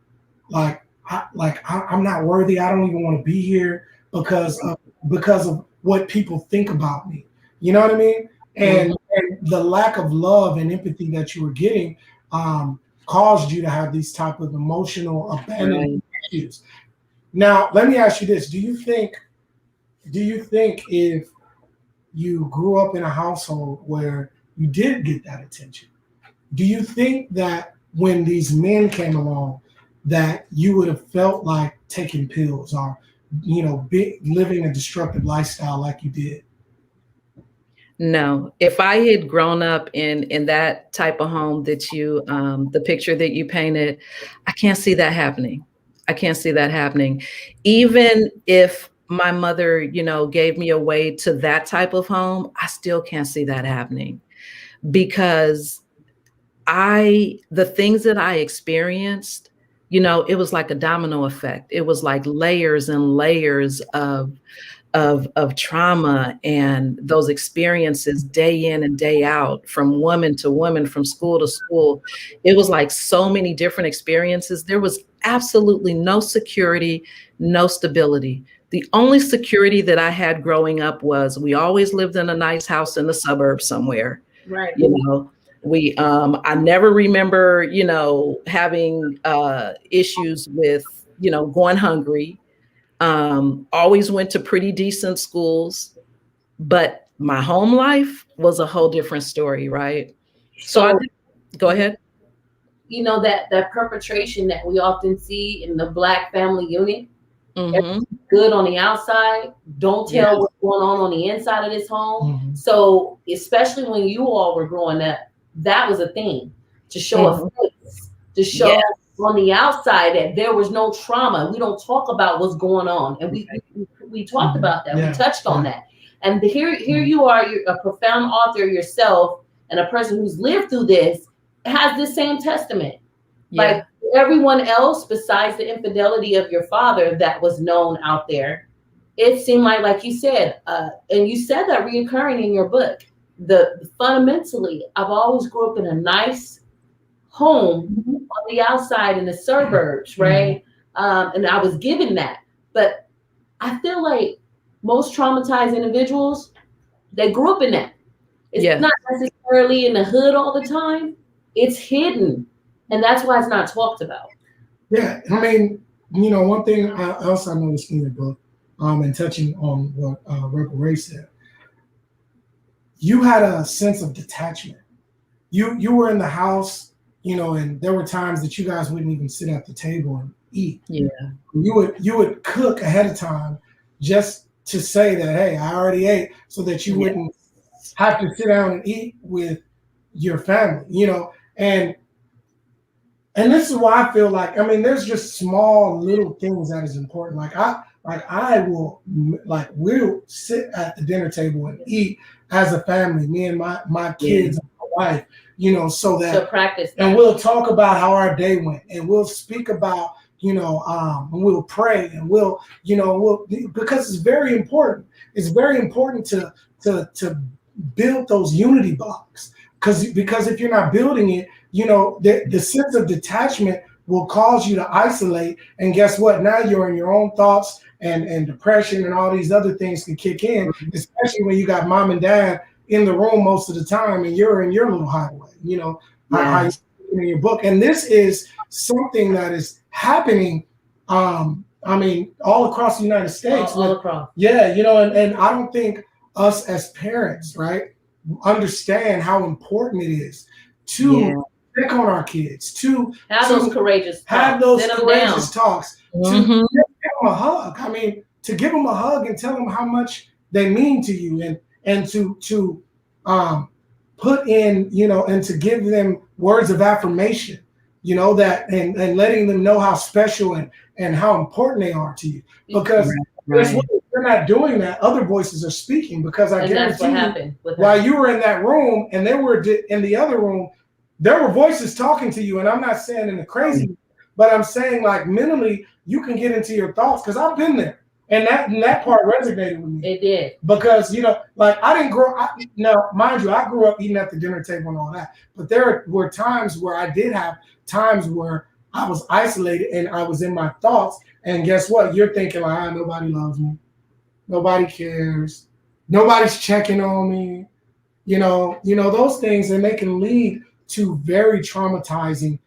I'm not worthy. I don't even want to be here because of what people think about me. You know what I mean? And the lack of love and empathy that you were getting caused you to have these type of emotional abandonment issues. Now, let me ask you this: Do you think if you grew up in a household where you did get that attention, do you think that when these men came along, that you would have felt like taking pills, or living a destructive lifestyle like you did? No. If I had grown up in that type of home that the picture that you painted, I can't see that happening. Even if my mother, gave me away to that type of home, I still can't see that happening, because the things that I experienced, it was like a domino effect. It was like layers and layers of trauma, and those experiences day in and day out, from woman to woman, from school to school. It was like so many different experiences. There was absolutely no security, no stability. The only security that I had growing up was we always lived in a nice house in the suburbs somewhere. Right. I never remember, having issues with, going hungry. Always went to pretty decent schools, but my home life was a whole different story, right? So go ahead. That perpetration that we often see in the Black family unit, mm-hmm. good on the outside, don't tell what's going on the inside of this home. Mm-hmm. So especially when you all were growing up, that was a thing, to show a face, to show on the outside that there was no trauma. We don't talk about what's going on, and we talked about that. We touched on that. And here you are, you're a profound author yourself, and a person who's lived through this has this same testament. Like everyone else, besides the infidelity of your father that was known out there, it seemed like you said, and you said that reoccurring in your book, fundamentally, I've always grew up in a nice home on the outside in the suburbs, right? And I was given that. But I feel like most traumatized individuals, they grew up in that. It's not necessarily in the hood all the time. It's hidden. And that's why it's not talked about. Yeah. I mean, one thing else I noticed in your book and touching on what Rebel Ray said, you had a sense of detachment. You were in the house, and there were times that you guys wouldn't even sit at the table and eat. Yeah. You would cook ahead of time just to say that, hey, I already ate, so that you wouldn't have to sit down and eat with your family, and this is why I feel like, there's just small little things that is important. We'll sit at the dinner table and eat as a family, me and my kids and my wife, so that, So practice that. and we'll talk about how our day went, and we'll speak about, and we'll pray, and we'll because it's very important. It's very important to build those unity blocks, because if you're not building it, the sense of detachment will cause you to isolate, and guess what? Now you're in your own thoughts, and depression and all these other things can kick in, especially when you got mom and dad in the room most of the time, and you're in your little hideaway, how you in your book. And this is something that is happening, all across the United States. All across. Yeah, and I don't think us as parents, right, understand how important it is to pick on our kids, to have those courageous talks, to give them a hug. To give them a hug and tell them how much they mean to you, and to put in, and to give them words of affirmation, that and letting them know how special and how important they are to you. Because if you're not doing that, other voices are speaking. Because I guarantee you, while you were in that room and they were in the other room, there were voices talking to you. And I'm not saying in a crazy, but I'm saying like mentally, you can get into your thoughts, because I've been there. And that part resonated with me. It did. Because, I didn't grow up. Now, mind you, I grew up eating at the dinner table and all that. But there were times where I did have times where I was isolated and I was in my thoughts. And guess what? You're thinking like, nobody loves me. Nobody cares. Nobody's checking on me. Those things, and they can lead to very traumatizing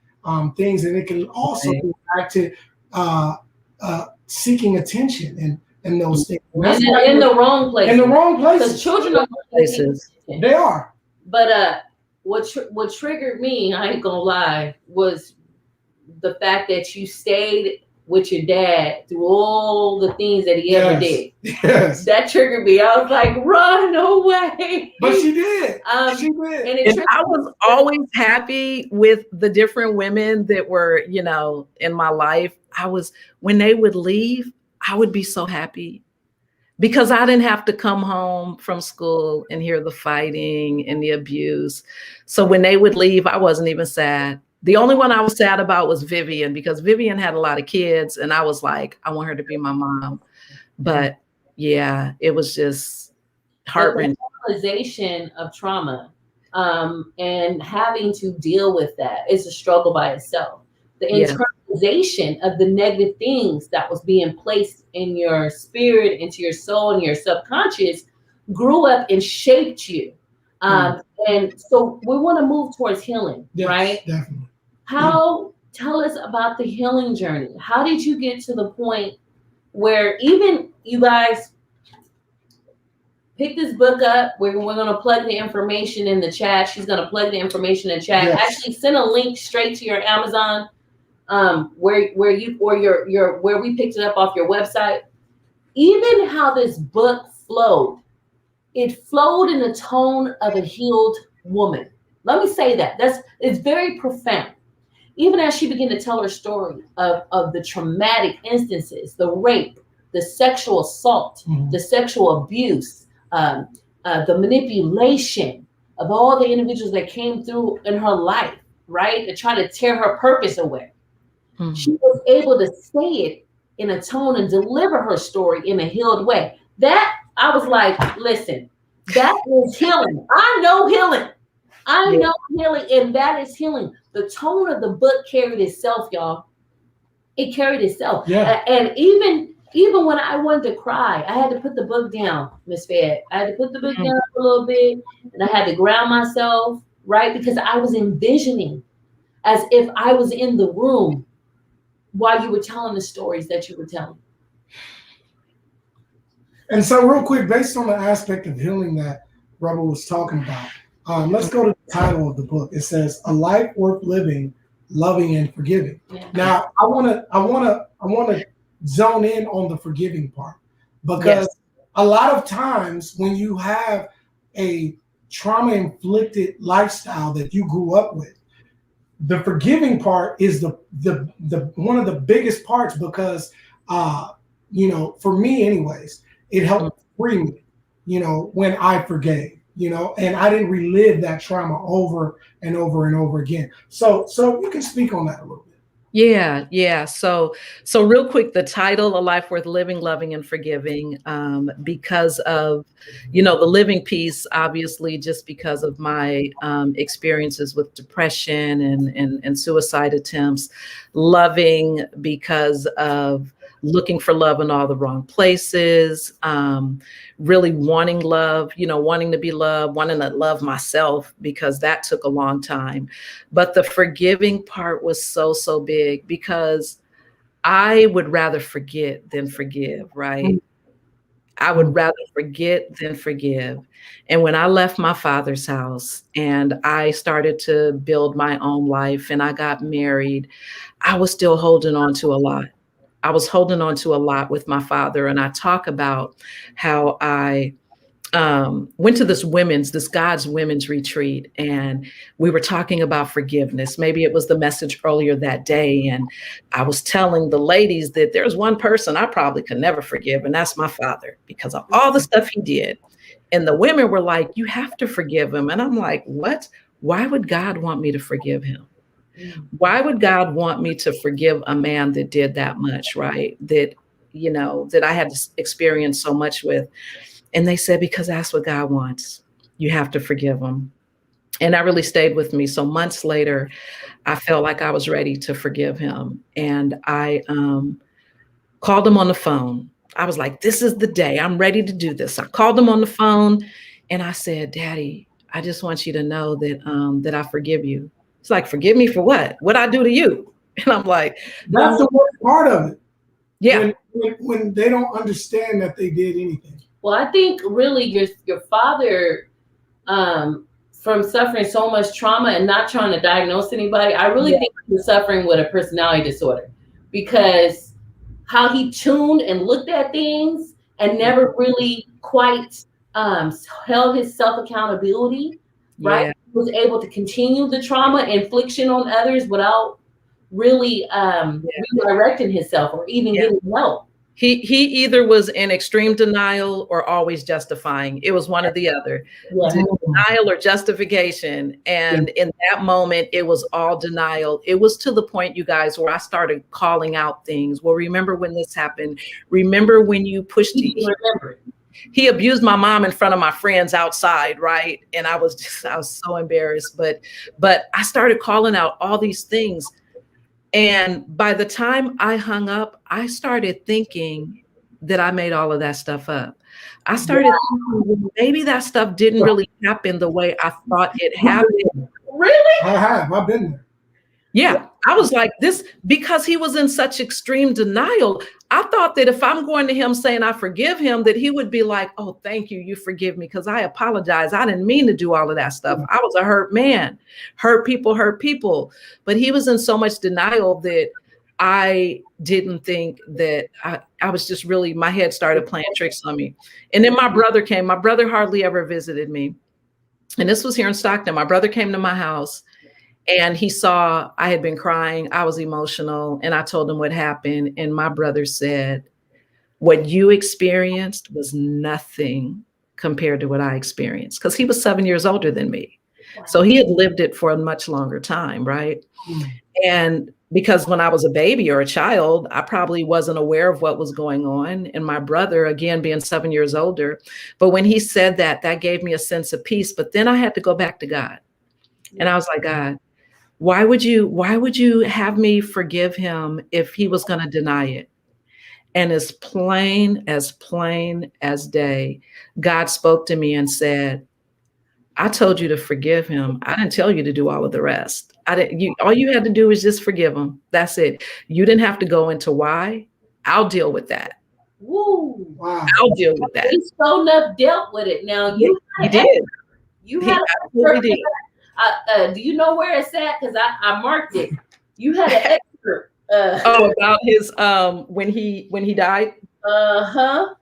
things. And it can also go back to seeking attention and those things. And in the wrong places. In the wrong places. Because children are places. They are. But what triggered me, I ain't gonna lie, was the fact that you stayed with your dad through all the things that he ever did. Yes. That triggered me. I was like, run away. But she did. She did. And I was always happy with the different women that were, in my life. When they would leave, I would be so happy, because I didn't have to come home from school and hear the fighting and the abuse. So when they would leave, I wasn't even sad. The only one I was sad about was Vivian, because Vivian had a lot of kids, and I was like, I want her to be my mom. But yeah, it was just heart-wrenching. The normalization of trauma and having to deal with that is a struggle by itself. The internalization of the negative things that was being placed in your spirit, into your soul, and your subconscious grew up and shaped you. And so we want to move towards healing, right? Definitely. Tell us about the healing journey. How did you get to the point where even you guys pick this book up? We're going to plug the information in the chat. She's going to plug the information in the chat. Yes. Actually, send a link straight to your Amazon, where we picked it up off your website. Even how this book flowed, it flowed in the tone of a healed woman. Let me say that. It's very profound. Even as she began to tell her story of the traumatic instances, the rape, the sexual assault, the sexual abuse, the manipulation of all the individuals that came through in her life, right? To try to tear her purpose away. She was able to say it in a tone and deliver her story in a healed way. That, I was like, listen, that is healing. I know healing. I know healing, and that is healing. The tone of the book carried itself, y'all. It carried itself. Yeah. And even when I wanted to cry, I had to put the book down, Miss Fayette. I had to put the book down for a little bit, and I had to ground myself, right? Because I was envisioning as if I was in the room while you were telling the stories that you were telling. And so, real quick, based on the aspect of healing that Rebel was talking about, let's go to the title of the book. It says, "A Life Worth Living, Loving and Forgiving." Yeah. Now, I wanna zone in on the forgiving part, because a lot of times when you have a trauma-inflicted lifestyle that you grew up with, the forgiving part is the one of the biggest parts, because for me anyways, it helped free me, when I forgave, and I didn't relive that trauma over and over and over again. So you can speak on that a little bit. Yeah. So real quick, the title, "A Life Worth Living, Loving, and Forgiving," because of, the living piece, obviously, just because of my experiences with depression and suicide attempts. Loving because of looking for love in all the wrong places, really wanting love, wanting to be loved, wanting to love myself, because that took a long time. But the forgiving part was so big, because I would rather forget than forgive, right? I would rather forget than forgive. And when I left my father's house and I started to build my own life and I got married, I was still holding on to a lot. I was holding on to a lot with my father. And I talk about how I went to this God's women's retreat, and we were talking about forgiveness. Maybe it was the message earlier that day. And I was telling the ladies that there's one person I probably could never forgive, and that's my father, because of all the stuff he did. And the women were like, "You have to forgive him." And I'm like, what? Why would God want me to forgive him? Why would God want me to forgive a man that did that much, right? That I had to experience so much with. And they said, because that's what God wants. You have to forgive him. And that really stayed with me. So months later, I felt like I was ready to forgive him. And I called him on the phone. I was like, this is the day. I'm ready to do this. I called him on the phone and I said, "Daddy, I just want you to know that I forgive you." It's like, "Forgive me for what? What'd I do to you?" And I'm like, that's the worst part of it. Yeah. When they don't understand that they did anything. Well, I think really your father, from suffering so much trauma and not trying to diagnose anybody, I really think he was suffering with a personality disorder, because how he tuned and looked at things and never really quite held his self-accountability, right? Yeah. He was able to continue the trauma infliction on others without really redirecting himself or even getting help. He either was in extreme denial or always justifying. It was one or the other. Denial or justification. And in that moment, it was all denial. It was to the point, you guys, where I started calling out things. Well, remember when this happened? Remember when you pushed he abused my mom in front of my friends outside, right? And I was so embarrassed. But I started calling out all these things. And by the time I hung up, I started thinking that I made all of that stuff up. I started thinking maybe that stuff didn't really happen the way I thought it happened. Really? I've been there. Yeah, I was like this, because he was in such extreme denial. I thought that if I'm going to him saying I forgive him, that he would be like, "Oh, thank you. You forgive me, because I apologize. I didn't mean to do all of that stuff. I was a hurt man. Hurt people. But he was in so much denial that I didn't think that I was just really, my head started playing tricks on me. And then my brother came. My brother hardly ever visited me. And this was here in Stockton. My brother came to my house. And he saw I had been crying. I was emotional. And I told him what happened. And my brother said, "What you experienced was nothing compared to what I experienced." Because he was 7 years older than me. Wow. So he had lived it for a much longer time, right? And because when I was a baby or a child, I probably wasn't aware of what was going on. And my brother, again, being 7 years older. But when he said that, that gave me a sense of peace. But then I had to go back to God. And I was like, "God, why would you have me forgive him if he was going to deny it?" And as plain as day, God spoke to me and said, "I told you to forgive him. I didn't tell you to do all of the rest. All you had to do is just forgive him. That's it. You didn't have to go into why. I'll deal with that." Woo. Wow. I'll deal with that. He so enough dealt with it. Now you He did. You He had absolutely did. do you know where it's at? Because I marked it. You had an excerpt. Oh, about his when he died. Uh-huh.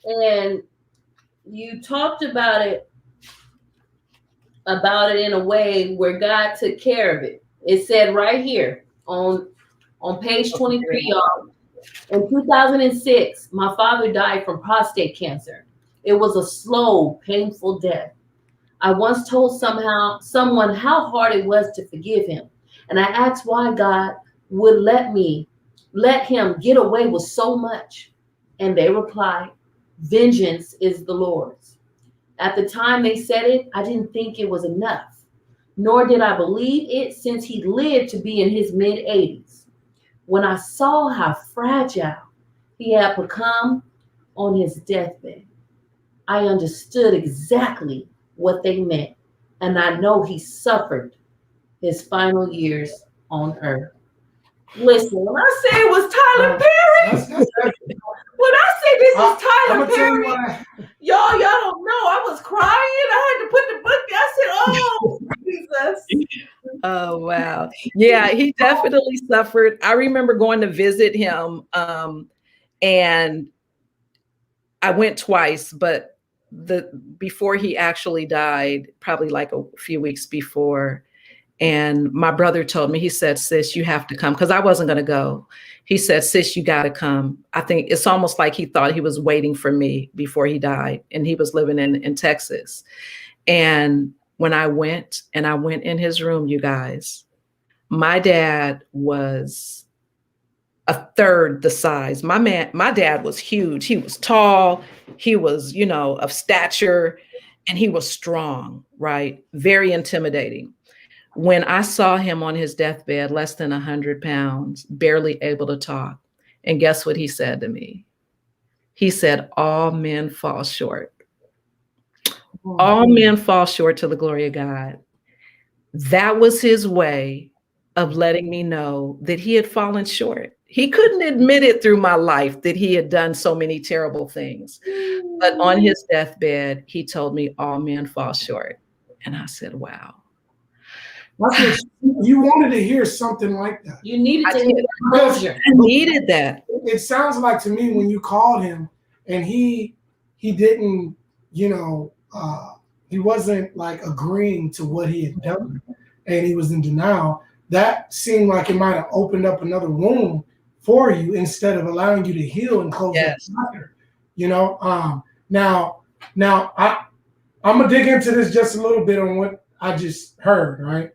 And you talked about it in a way where God took care of it. It said right here on page 23, y'all. In 2006, my father died from prostate cancer. It was a slow, painful death. I once told someone how hard it was to forgive him. And I asked why God would let him get away with so much. And they replied, vengeance is the Lord's. At the time they said it, I didn't think it was enough, nor did I believe it since he lived to be in his mid-80s. When I saw how fragile he had become on his deathbed, I understood exactly what they meant. And I know he suffered his final years on earth. Listen, when I say it was Tyler Perry, when I say this is Tyler Perry, y'all don't know. I was crying. I had to put the book down. I said, oh, Jesus. Oh, wow. Yeah, he definitely suffered. I remember going to visit him, and I went twice, but before he actually died, probably like a few weeks before, and my brother told me, he said, sis, you have to come, because I wasn't going to go. He said, sis, you got to come. I think it's almost like he thought he was waiting for me before he died, and he was living in Texas. And when I went in his room, you guys, my dad was a third the size. My dad was huge. He was tall. He was, of stature, and he was strong, right? Very intimidating. When I saw him on his deathbed, less than 100 pounds, barely able to talk. And guess what he said to me? He said, all men fall short. All men fall short to the glory of God. That was his way of letting me know that he had fallen short. He couldn't admit it through my life that he had done so many terrible things. But on his deathbed, he told me all men fall short. And I said, wow. You wanted to hear something like that. You needed to hear closure. I needed that. It sounds like to me when you called him and he didn't, he wasn't like agreeing to what he had done and he was in denial. That seemed like it might have opened up another wound for you instead of allowing you to heal and close that chapter. Now I'm gonna dig into this just a little bit on what I just heard, right?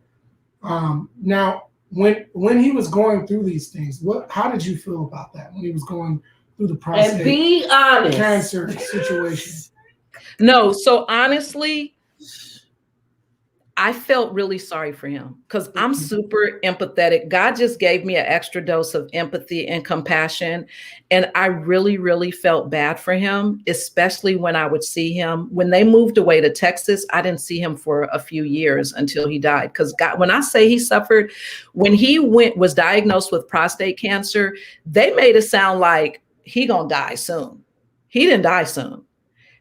Now, when he was going through these things, how did you feel about that when he was going through the prostate and be honest cancer situation? No, so honestly, I felt really sorry for him because I'm super empathetic. God just gave me an extra dose of empathy and compassion. And I really, really felt bad for him, especially when I would see him. When they moved away to Texas, I didn't see him for a few years until he died. Because God, when I say he suffered, when he was diagnosed with prostate cancer, they made it sound like he gonna die soon. He didn't die soon.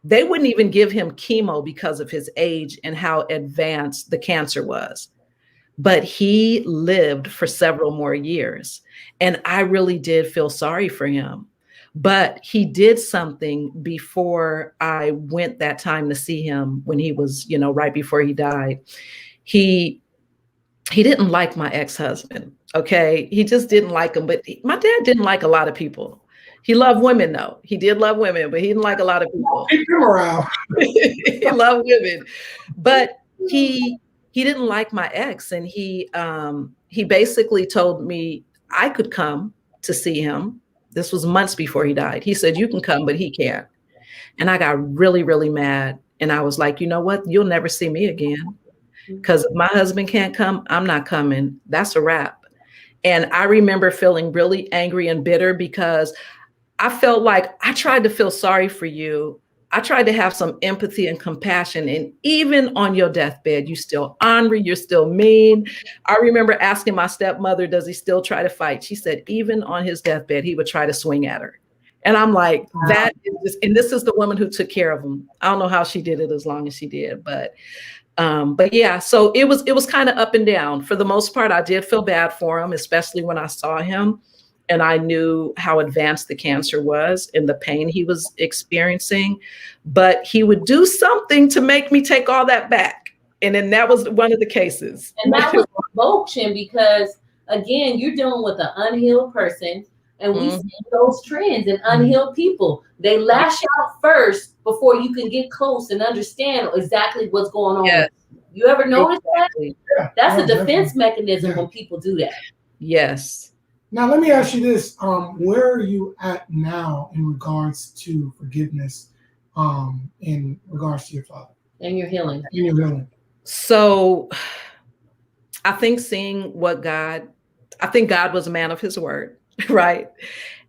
They wouldn't even give him chemo because of his age and how advanced the cancer was. But he lived for several more years. And I really did feel sorry for him. But he did something before I went that time to see him when he was, right before he died. He didn't like my ex-husband. Okay. He just didn't like him. But my dad didn't like a lot of people. He loved women, though. He did love women, but he didn't like a lot of people. Keep him around. He loved women, but he didn't like my ex, and he basically told me I could come to see him. This was months before he died. He said, "You can come, but he can't." And I got really, really mad, and I was like, "You know what? You'll never see me again, because if my husband can't come, I'm not coming. That's a wrap." And I remember feeling really angry and bitter because I felt like I tried to feel sorry for you. I tried to have some empathy and compassion. And even on your deathbed, you still ornery, you're still mean. I remember asking my stepmother, does he still try to fight? She said, even on his deathbed, he would try to swing at her. And I'm like, that is just, and this is the woman who took care of him. I don't know how she did it as long as she did, but yeah, so it was kind of up and down. For the most part, I did feel bad for him, especially when I saw him and I knew how advanced the cancer was and the pain he was experiencing. But he would do something to make me take all that back. And then that was one of the cases. And that was provocation because, again, you're dealing with an unhealed person. And we see those trends in unhealed people. They lash out first before you can get close and understand exactly what's going on. Yes. You ever notice Exactly. that? That's a defense mechanism when people do that. Yes. Now, let me ask you this. Where are you at now in regards to forgiveness, in regards to your father? And you're healing. In your healing. So I think I think God was a man of his word, right?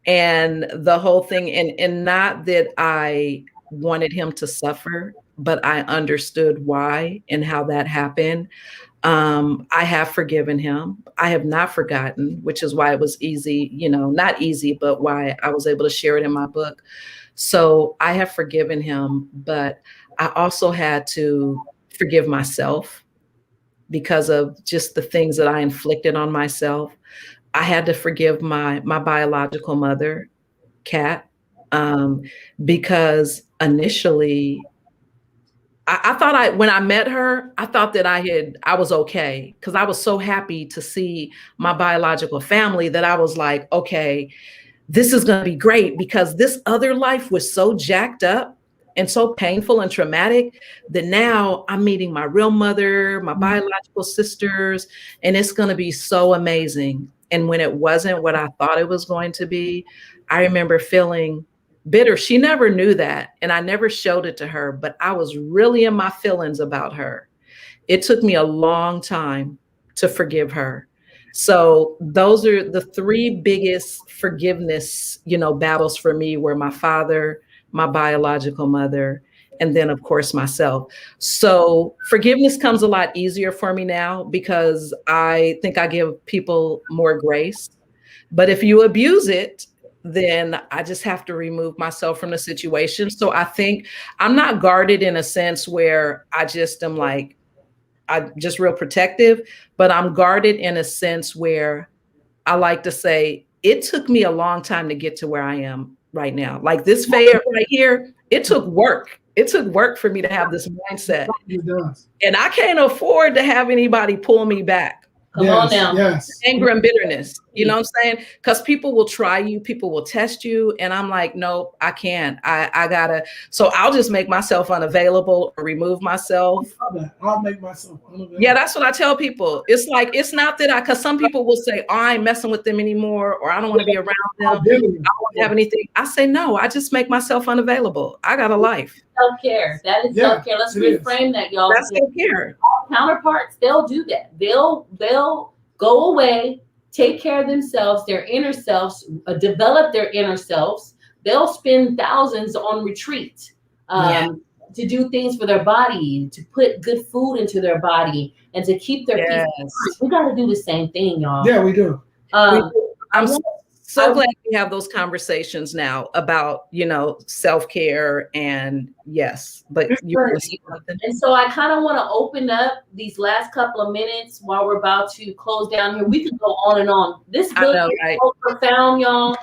And the whole thing, and not that I wanted him to suffer, but I understood why and how that happened. I have forgiven him. I have not forgotten, which is why it was easy, not easy, but why I was able to share it in my book. So I have forgiven him, but I also had to forgive myself because of just the things that I inflicted on myself. I had to forgive my biological mother, Kat, because initially I thought when I met her, I thought that I was okay because I was so happy to see my biological family that I was like, okay, this is going to be great because this other life was so jacked up and so painful and traumatic that now I'm meeting my real mother, my biological sisters, and it's going to be so amazing. And when it wasn't what I thought it was going to be, I remember feeling bitter. She never knew that, and I never showed it to her, but I was really in my feelings about her. It took me a long time to forgive her. So those are the three biggest forgiveness, battles for me were my father, my biological mother, and then of course myself. So forgiveness comes a lot easier for me now because I think I give people more grace. But if you abuse it, then I just have to remove myself from the situation. So I think I'm not guarded in a sense where I just am like, I'm just real protective, but I'm guarded in a sense where I like to say, it took me a long time to get to where I am right now. Like this Fayette right here, it took work. It took work for me to have this mindset. It does. And I can't afford to have anybody pull me back. Come on now. Yes. Anger and bitterness. You know what I'm saying? Because people will try you, people will test you. And I'm like, no, I can't. I gotta. So I'll just make myself unavailable or remove myself. I'll make myself unavailable. Yeah, that's what I tell people. It's like, it's not that because some people will say, oh, I ain't messing with them anymore, or I don't want to be around them. I don't have anything. I say, no, I just make myself unavailable. I got a life. Self-care. That is self-care. Let's reframe that, y'all. That's self-care. Counterparts, they'll do that. They'll go away, take care of themselves, their inner selves, develop their inner selves. They'll spend thousands on retreat to do things for their body, to put good food into their body, and to keep their peace. We got to do the same thing, y'all. Yeah, we do. I'm so glad we have those conversations now about, self-care and but and so I kind of want to open up these last couple of minutes while we're about to close down here. We could go on and on. This book is so profound, y'all.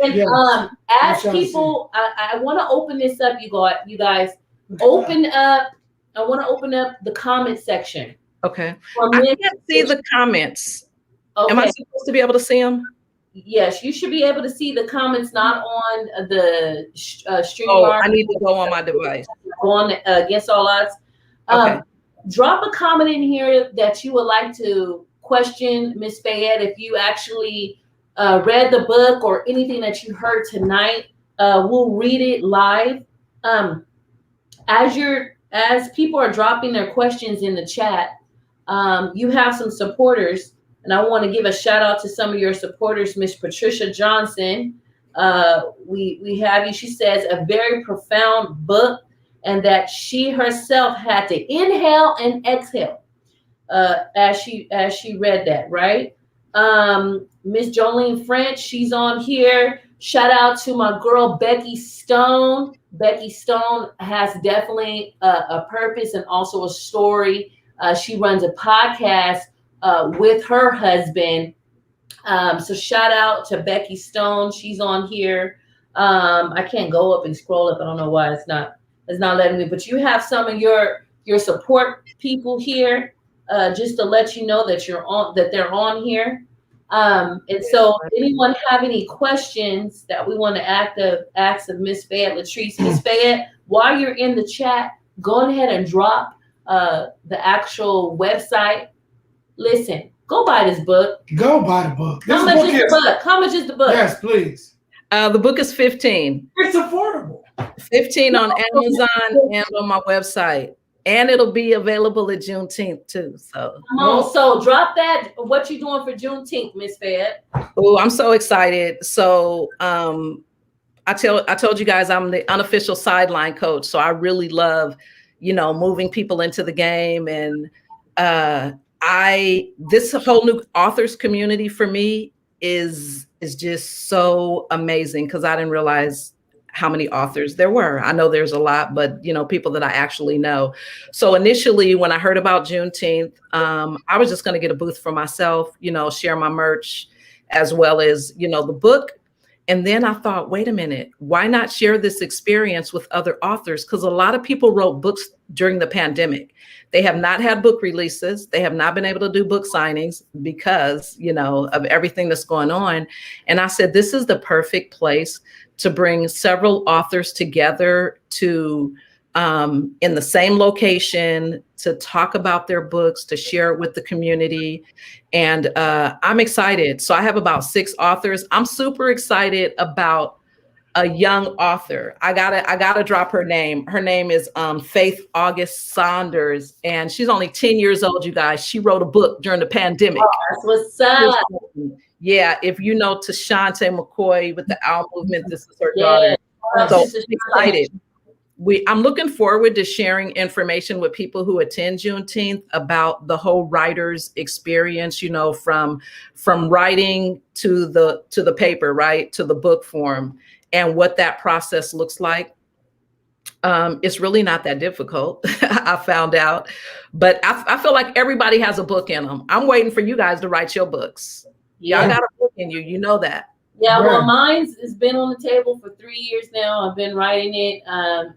And, as people, I want to open this up, you guys. Open up. I want to open up the comment section. Okay. I can't see the comments. Okay. Am I supposed to be able to see them? Yes, you should be able to see the comments, not on the stream. I need to go on my device. Go on Against All Odds. Okay. Drop a comment in here that you would like to question Miss Fayette. If you actually read the book or anything that you heard tonight, we'll read it live. As people are dropping their questions in the chat, you have some supporters. And I want to give a shout out to some of your supporters, Miss Patricia Johnson. We have you. She says a very profound book, and that she herself had to inhale and exhale as she read that. Right, Miss Jolene French, she's on here. Shout out to my girl, Becky Stone. Becky Stone has definitely a purpose and also a story. She runs a podcast with her husband. So shout out to Becky Stone. She's on here. I can't go up and scroll up. I don't know why it's not letting me, but you have some of your support people here, just to let you know that they're on here. And so anyone have any questions that we want to ask of Miss Fayette Latrice? Miss Fayette, while you're in the chat, go ahead and drop the actual website. Listen, go buy this book. Go buy the book. How much is the book? How much is the book? Yes, please. The book is $15. It's affordable. $15 on Amazon and on my website. And it'll be available at Juneteenth too. So come on, so drop that. What you doing for Juneteenth, Miss Fayette? Oh, I'm so excited. So I told you guys I'm the unofficial sideline coach. So I really love, moving people into the game. And this whole new authors community for me is just so amazing, because I didn't realize how many authors there were. I know there's a lot, but people that I actually know. So initially, when I heard about Juneteenth, I was just going to get a booth for myself, share my merch, as well as, the book. And then I thought, wait a minute, why not share this experience with other authors? Because a lot of people wrote books during the pandemic. They have not had book releases. They have not been able to do book signings because, of everything that's going on. And I said, this is the perfect place to bring several authors together to in the same location, to talk about their books, to share it with the community. And I'm excited. So I have about 6 authors. I'm super excited about a young author. I gotta drop her name. Her name is Faith August Saunders, and she's only 10 years old, you guys. She wrote a book during the pandemic. Oh, that's what's up. Yeah, if you know Tashante McCoy with the Aao movement, this is her daughter. So excited. I'm looking forward to sharing information with people who attend Juneteenth about the whole writer's experience, from writing to the paper, right, to the book form, and what that process looks like. It's really not that difficult, I found out, but I feel like everybody has a book in them. I'm waiting for you guys to write your books. Y'all got a book in you, you know that. Yeah, well, mine's has been on the table for 3 years now. I've been writing it.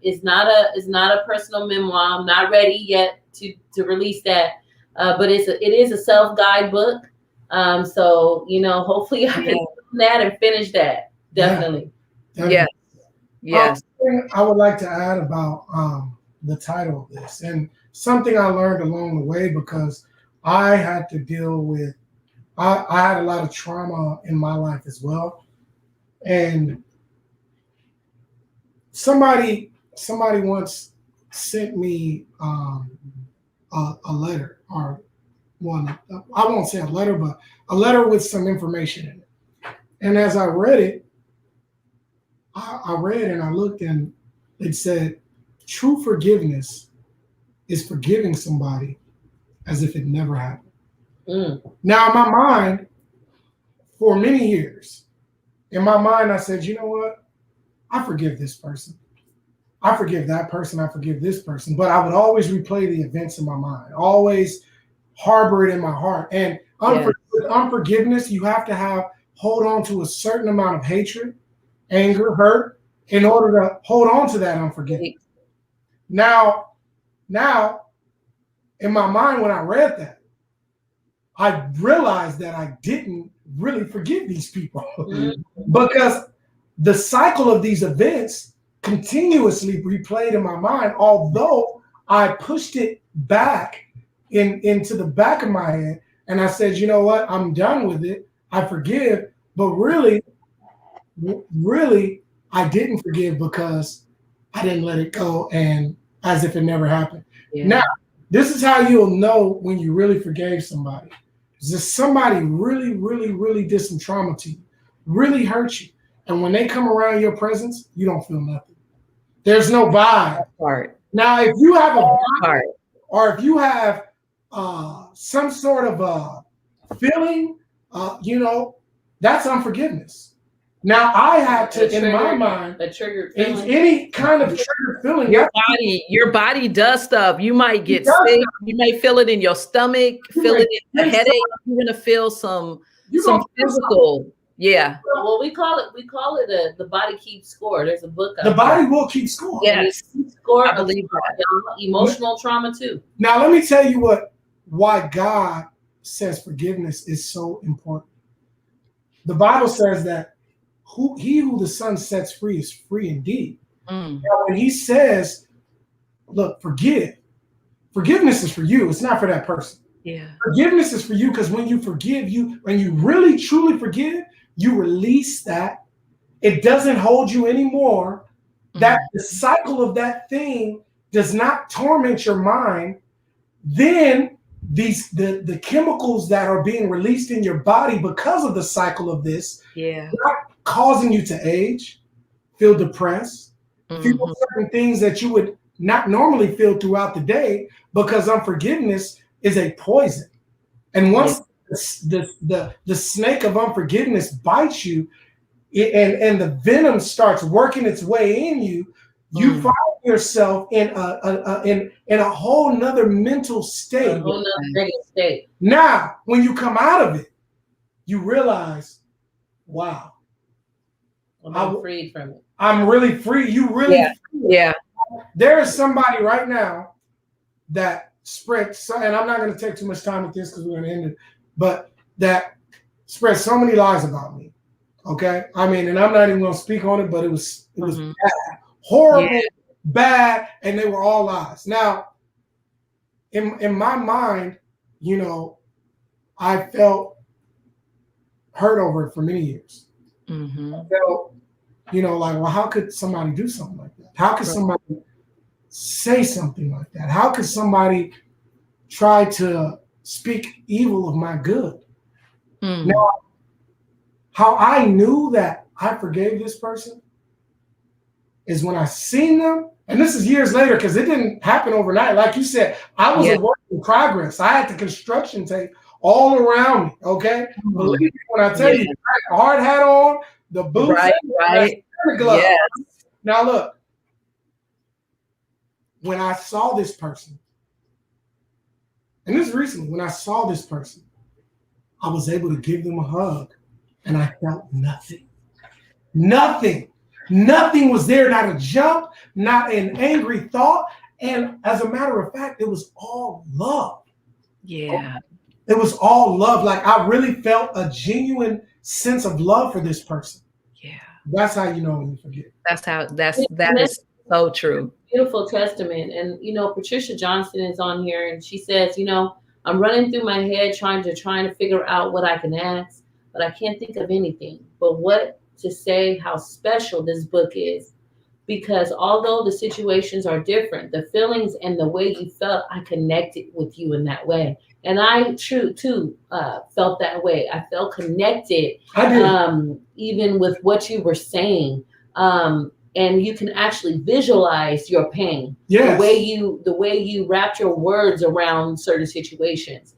It's not a personal memoir. I'm not ready yet to release that, but it is a self-guide book. So hopefully I can do that and finish that. Definitely. Yeah. Yes. I would like to add about the title of this, and something I learned along the way, because I had to deal with. I had a lot of trauma in my life as well, and somebody once sent me a letter, or one. I won't say a letter, but a letter with some information in it. And as I read it, I read and I looked, and it said, "True forgiveness is forgiving somebody as if it never happened." Now, in my mind, for many years, I said, you know what? I forgive this person. I forgive that person. I forgive this person. But I would always replay the events in my mind, always harbor it in my heart. And with unforgiveness, you have to hold on to a certain amount of hatred, anger, hurt, in order to hold on to that unforgiveness. Now, in my mind, when I read that, I realized that I didn't really forgive these people because the cycle of these events continuously replayed in my mind, although I pushed it back into the back of my head. And I said, you know what? I'm done with it. I forgive. But really, I didn't forgive because I didn't let it go, and as if it never happened. Yeah. Now, this is how you'll know when you really forgave somebody. Just somebody really, really, really did some trauma to you, really hurt you. And when they come around your presence, you don't feel nothing. There's no vibe. Now, if you have a vibe, or if you have some sort of feeling, that's unforgiveness. Now I had to, in my mind, a triggered it's feeling. any kind of trigger feeling. Your body does stuff. You might get sick. You may feel it in your stomach, feel it in your headache. You're gonna feel some physical. Yeah. Well, we call it the body keeps score. There's a book. The body will keep score. Yes, score. I believe that. Emotional trauma too. Now let me tell you why God says forgiveness is so important. The Bible says that he who the Son sets free is free indeed. Now, when he says, look, forgiveness is for you. It's not for that person. Yeah. Forgiveness is for you because when you forgive, when you really truly forgive, you release that. It doesn't hold you anymore. That the cycle of that thing does not torment your mind. Then the chemicals that are being released in your body because of the cycle of this, not causing you to age, feel depressed, feel certain things that you would not normally feel throughout the day, because unforgiveness is a poison. And once the snake of unforgiveness bites you, and the venom starts working its way in you, you find yourself in a whole nother mental state. A whole nother negative state. Now, when you come out of it, you realize, wow, I'm freed from it. I'm really free. You really free. Yeah. There is somebody right now that spreads, and I'm not going to take too much time with this because we're going to end it, but that spread so many lies about me. Okay, I mean, and I'm not even going to speak on it, but it was bad, horrible, bad, and they were all lies. Now, in my mind, you know, I felt hurt over it for many years. I felt, you know, like, well, how could somebody do something like that? How could somebody say something like that? How could somebody try to speak evil of my good? Now, how I knew that I forgave this person is when I seen them, and this is years later because it didn't happen overnight. Like you said, I was a work in progress. I had the construction tape all around me, okay? Believe me when I tell you, I had a hard hat on, the boots, the gloves. Now look, when I saw this person, and this is recently, when I saw this person, I was able to give them a hug. And I felt nothing. Nothing was there, not a jump, not an angry thought. And as a matter of fact, it was all love. Yeah. It was all love. Like I really felt a genuine sense of love for this person. Yeah. That's how you know when you forget. That is so true. Beautiful testament. And, you know, Patricia Johnson is on here and she says, you know, I'm running through my head trying to figure out what I can ask, but I can't think of anything but what to say, how special this book is, because although the situations are different, the feelings and the way you felt, I connected with you in that way. And I too felt that way. I felt connected, even with what you were saying. And you can actually visualize your pain, the way you wrapped your words around certain situations.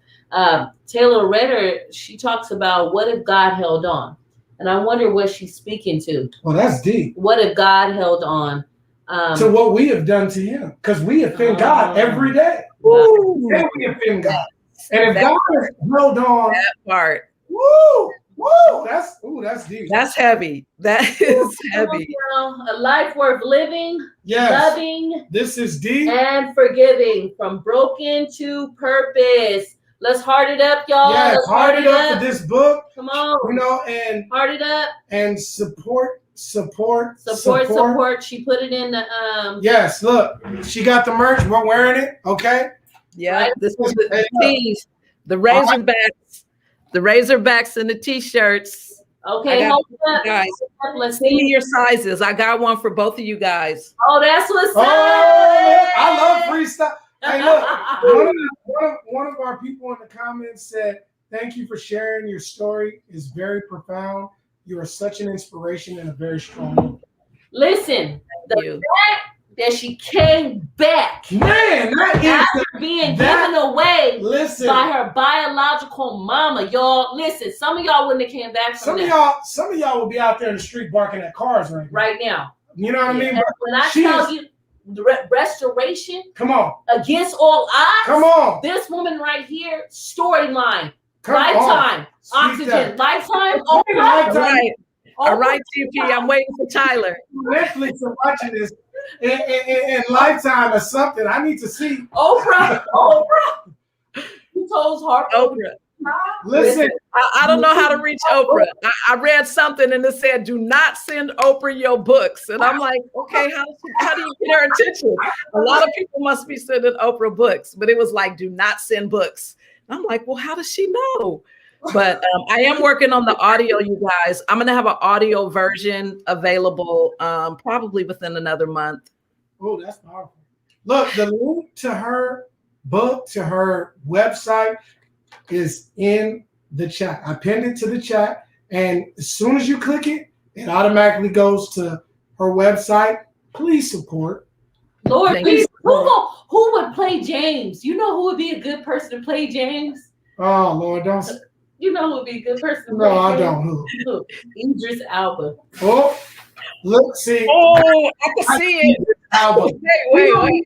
Taylor Redder, she talks about what if God held on, and I wonder what she's speaking to. Well, that's deep. What if God held on to what we have done to Him? Because we offend God every day. Woo. And we offend God, and if God has held on, that part. Woo! That's deep. That's heavy. That is heavy. A life worth living, loving. This is deep. And forgiving, from broken to purpose. Let's heart it up, y'all. Yes, Let's heart it up for this book. Come on. You know, and heart it up. And support. She put it in the Yes, look, she got the merch. We're wearing it. Okay. Yeah, right. This is the tees, the Razorbacks. The Razorbacks and the t-shirts. Okay, hold up. Guys, let's see your sizes. I got one for both of you guys. Oh, that's what's up. I love freestyle. Hey, look, one of our people in the comments said, "Thank you for sharing. Your story is very profound. You are such an inspiration and a very strong woman." Listen, the fact that she came back. Man, that after being given away listen, by her biological mama, y'all. Listen, some of y'all wouldn't have came back from some of y'all will be out there in the street barking at cars right now. You know what I mean? And when I tell you restoration, come on, against all odds, come on, this woman right here, storyline, come Lifetime, on. Oxygen, Lifetime, Lifetime. All right, TP, I'm waiting for Tyler. Netflix are watching this in Lifetime or something. I need to see Oprah. Who told her? Oprah. Listen, I don't know how to reach Oprah. I read something and it said, "Do not send Oprah your books." And I'm like, okay, how do you get her attention? A lot of people must be sending Oprah books, but it was like, "Do not send books." And I'm like, well, how does she know? But I am working on the audio, you guys. I'm gonna have an audio version available probably within another month. Oh, that's powerful. Look, the link to her book, to her website, is in the chat. I pinned it to the chat, and as soon as you click it, it automatically goes to her website. Please support. Lord, please, who would play James? You know who would be a good person to play James? Oh Lord, don't. You know who would be a good person to No, play I James? don't. Who? Idris Elba. Oh, look, see. Oh, I can see it. Elba. Wait.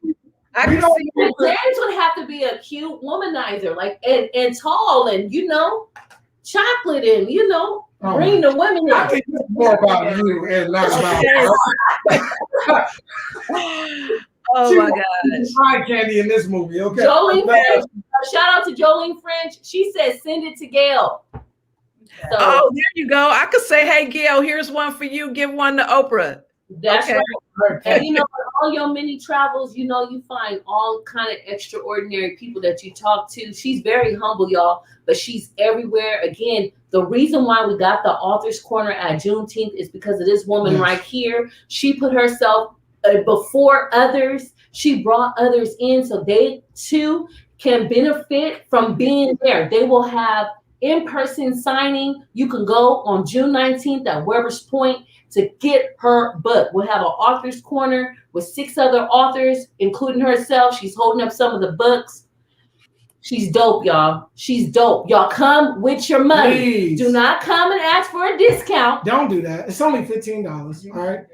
I can see it. James would have to be a cute womanizer, like and tall, and chocolate, and bring the women in. I think it's more about you and not about her. Oh my gosh. Eye candy in this movie, okay? Jolene French. Shout out to Jolene French. She said, "Send it to Gail." So, oh, there you go. I could say, "Hey, Gail, here's one for you. Give one to Oprah." That's okay. right. And all your mini travels, you find all kind of extraordinary people that you talk to. She's very humble, y'all, but she's everywhere. Again, the reason why we got the Author's Corner at Juneteenth is because of this woman right here. She put herself before others. She brought others in so they too can benefit from being there. They will have in-person signing. You can go on June 19th at Weber's Point to get her book. We'll have an Author's Corner with 6 other authors, including herself. She's holding up some of the books. She's dope, y'all. She's dope. Y'all come with your money. Please. Do not come and ask for a discount. Don't do that. It's only $15, all right?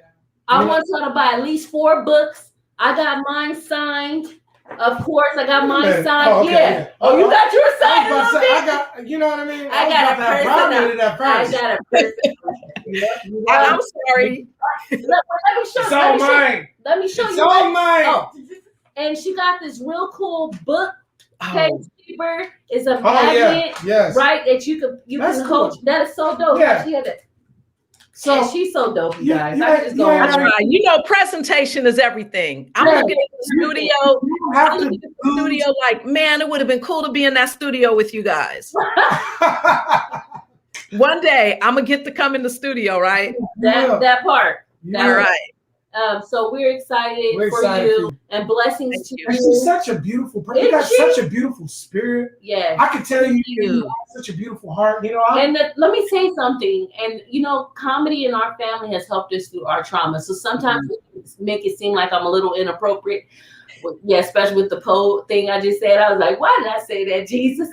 I want y'all to buy at least 4 books. I got mine signed. Of course, I got mine signed. Oh, okay, yeah. Oh, you got yours signed? I got, you know what I mean? I got a person. I'm sorry. Let me show it's all mine. Let me show you. It's all mine. Oh. And she got this real cool book. Page paper. It's a magnet, right? That you can coach. Cool. That is so dope. Yeah. She had it. So she's so dope, you guys. I just go. That's right. Presentation is everything. I'm looking at the studio. I'm looking at the studio like, man, it would have been cool to be in that studio with you guys. One day, I'm gonna get to come in the studio, right? That part. All right. So we're excited for you and blessings to you. She's such a beautiful person. You got such a beautiful spirit. Yeah. I can tell you have such a beautiful heart. Let me say something. And comedy in our family has helped us through our trauma. So sometimes we make it seem like I'm a little inappropriate. Yeah, especially with the pole thing I just said. I was like, why did I say that, Jesus?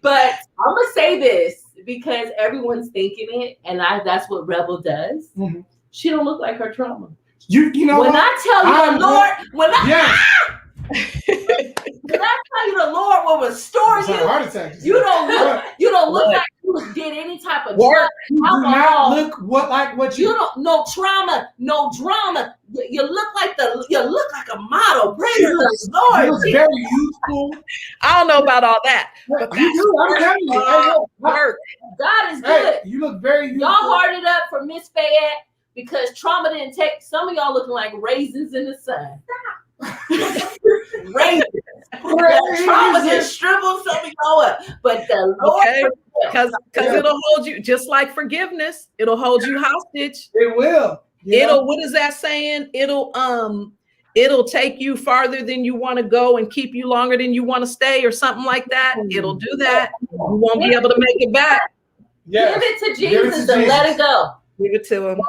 But I'm gonna say this because everyone's thinking it, and that's what Rebel does. Mm-hmm. She don't look like her trauma. You know when I tell you the Lord, when I tell you the Lord will restore you, you don't look like you did any type of work. You do not look like what you don't. No trauma, no drama. You look like a model. Praise the Lord. You look very youthful. I don't know about all that, but you do. I'm telling you, work. God is good. You look very youthful. Y'all hearted up for Miss Fayette because trauma didn't take. Some of y'all looking like raisins in the sun. Raisins. Trauma just shriveled some of y'all up, but the Lord, because it'll hold you just like forgiveness. It'll hold you hostage. It will. What is that saying? It'll take you farther than you want to go and keep you longer than you want to stay, or something like that. It'll do that. You won't be able to make it back. Give it to Jesus and let it go. Give it to him.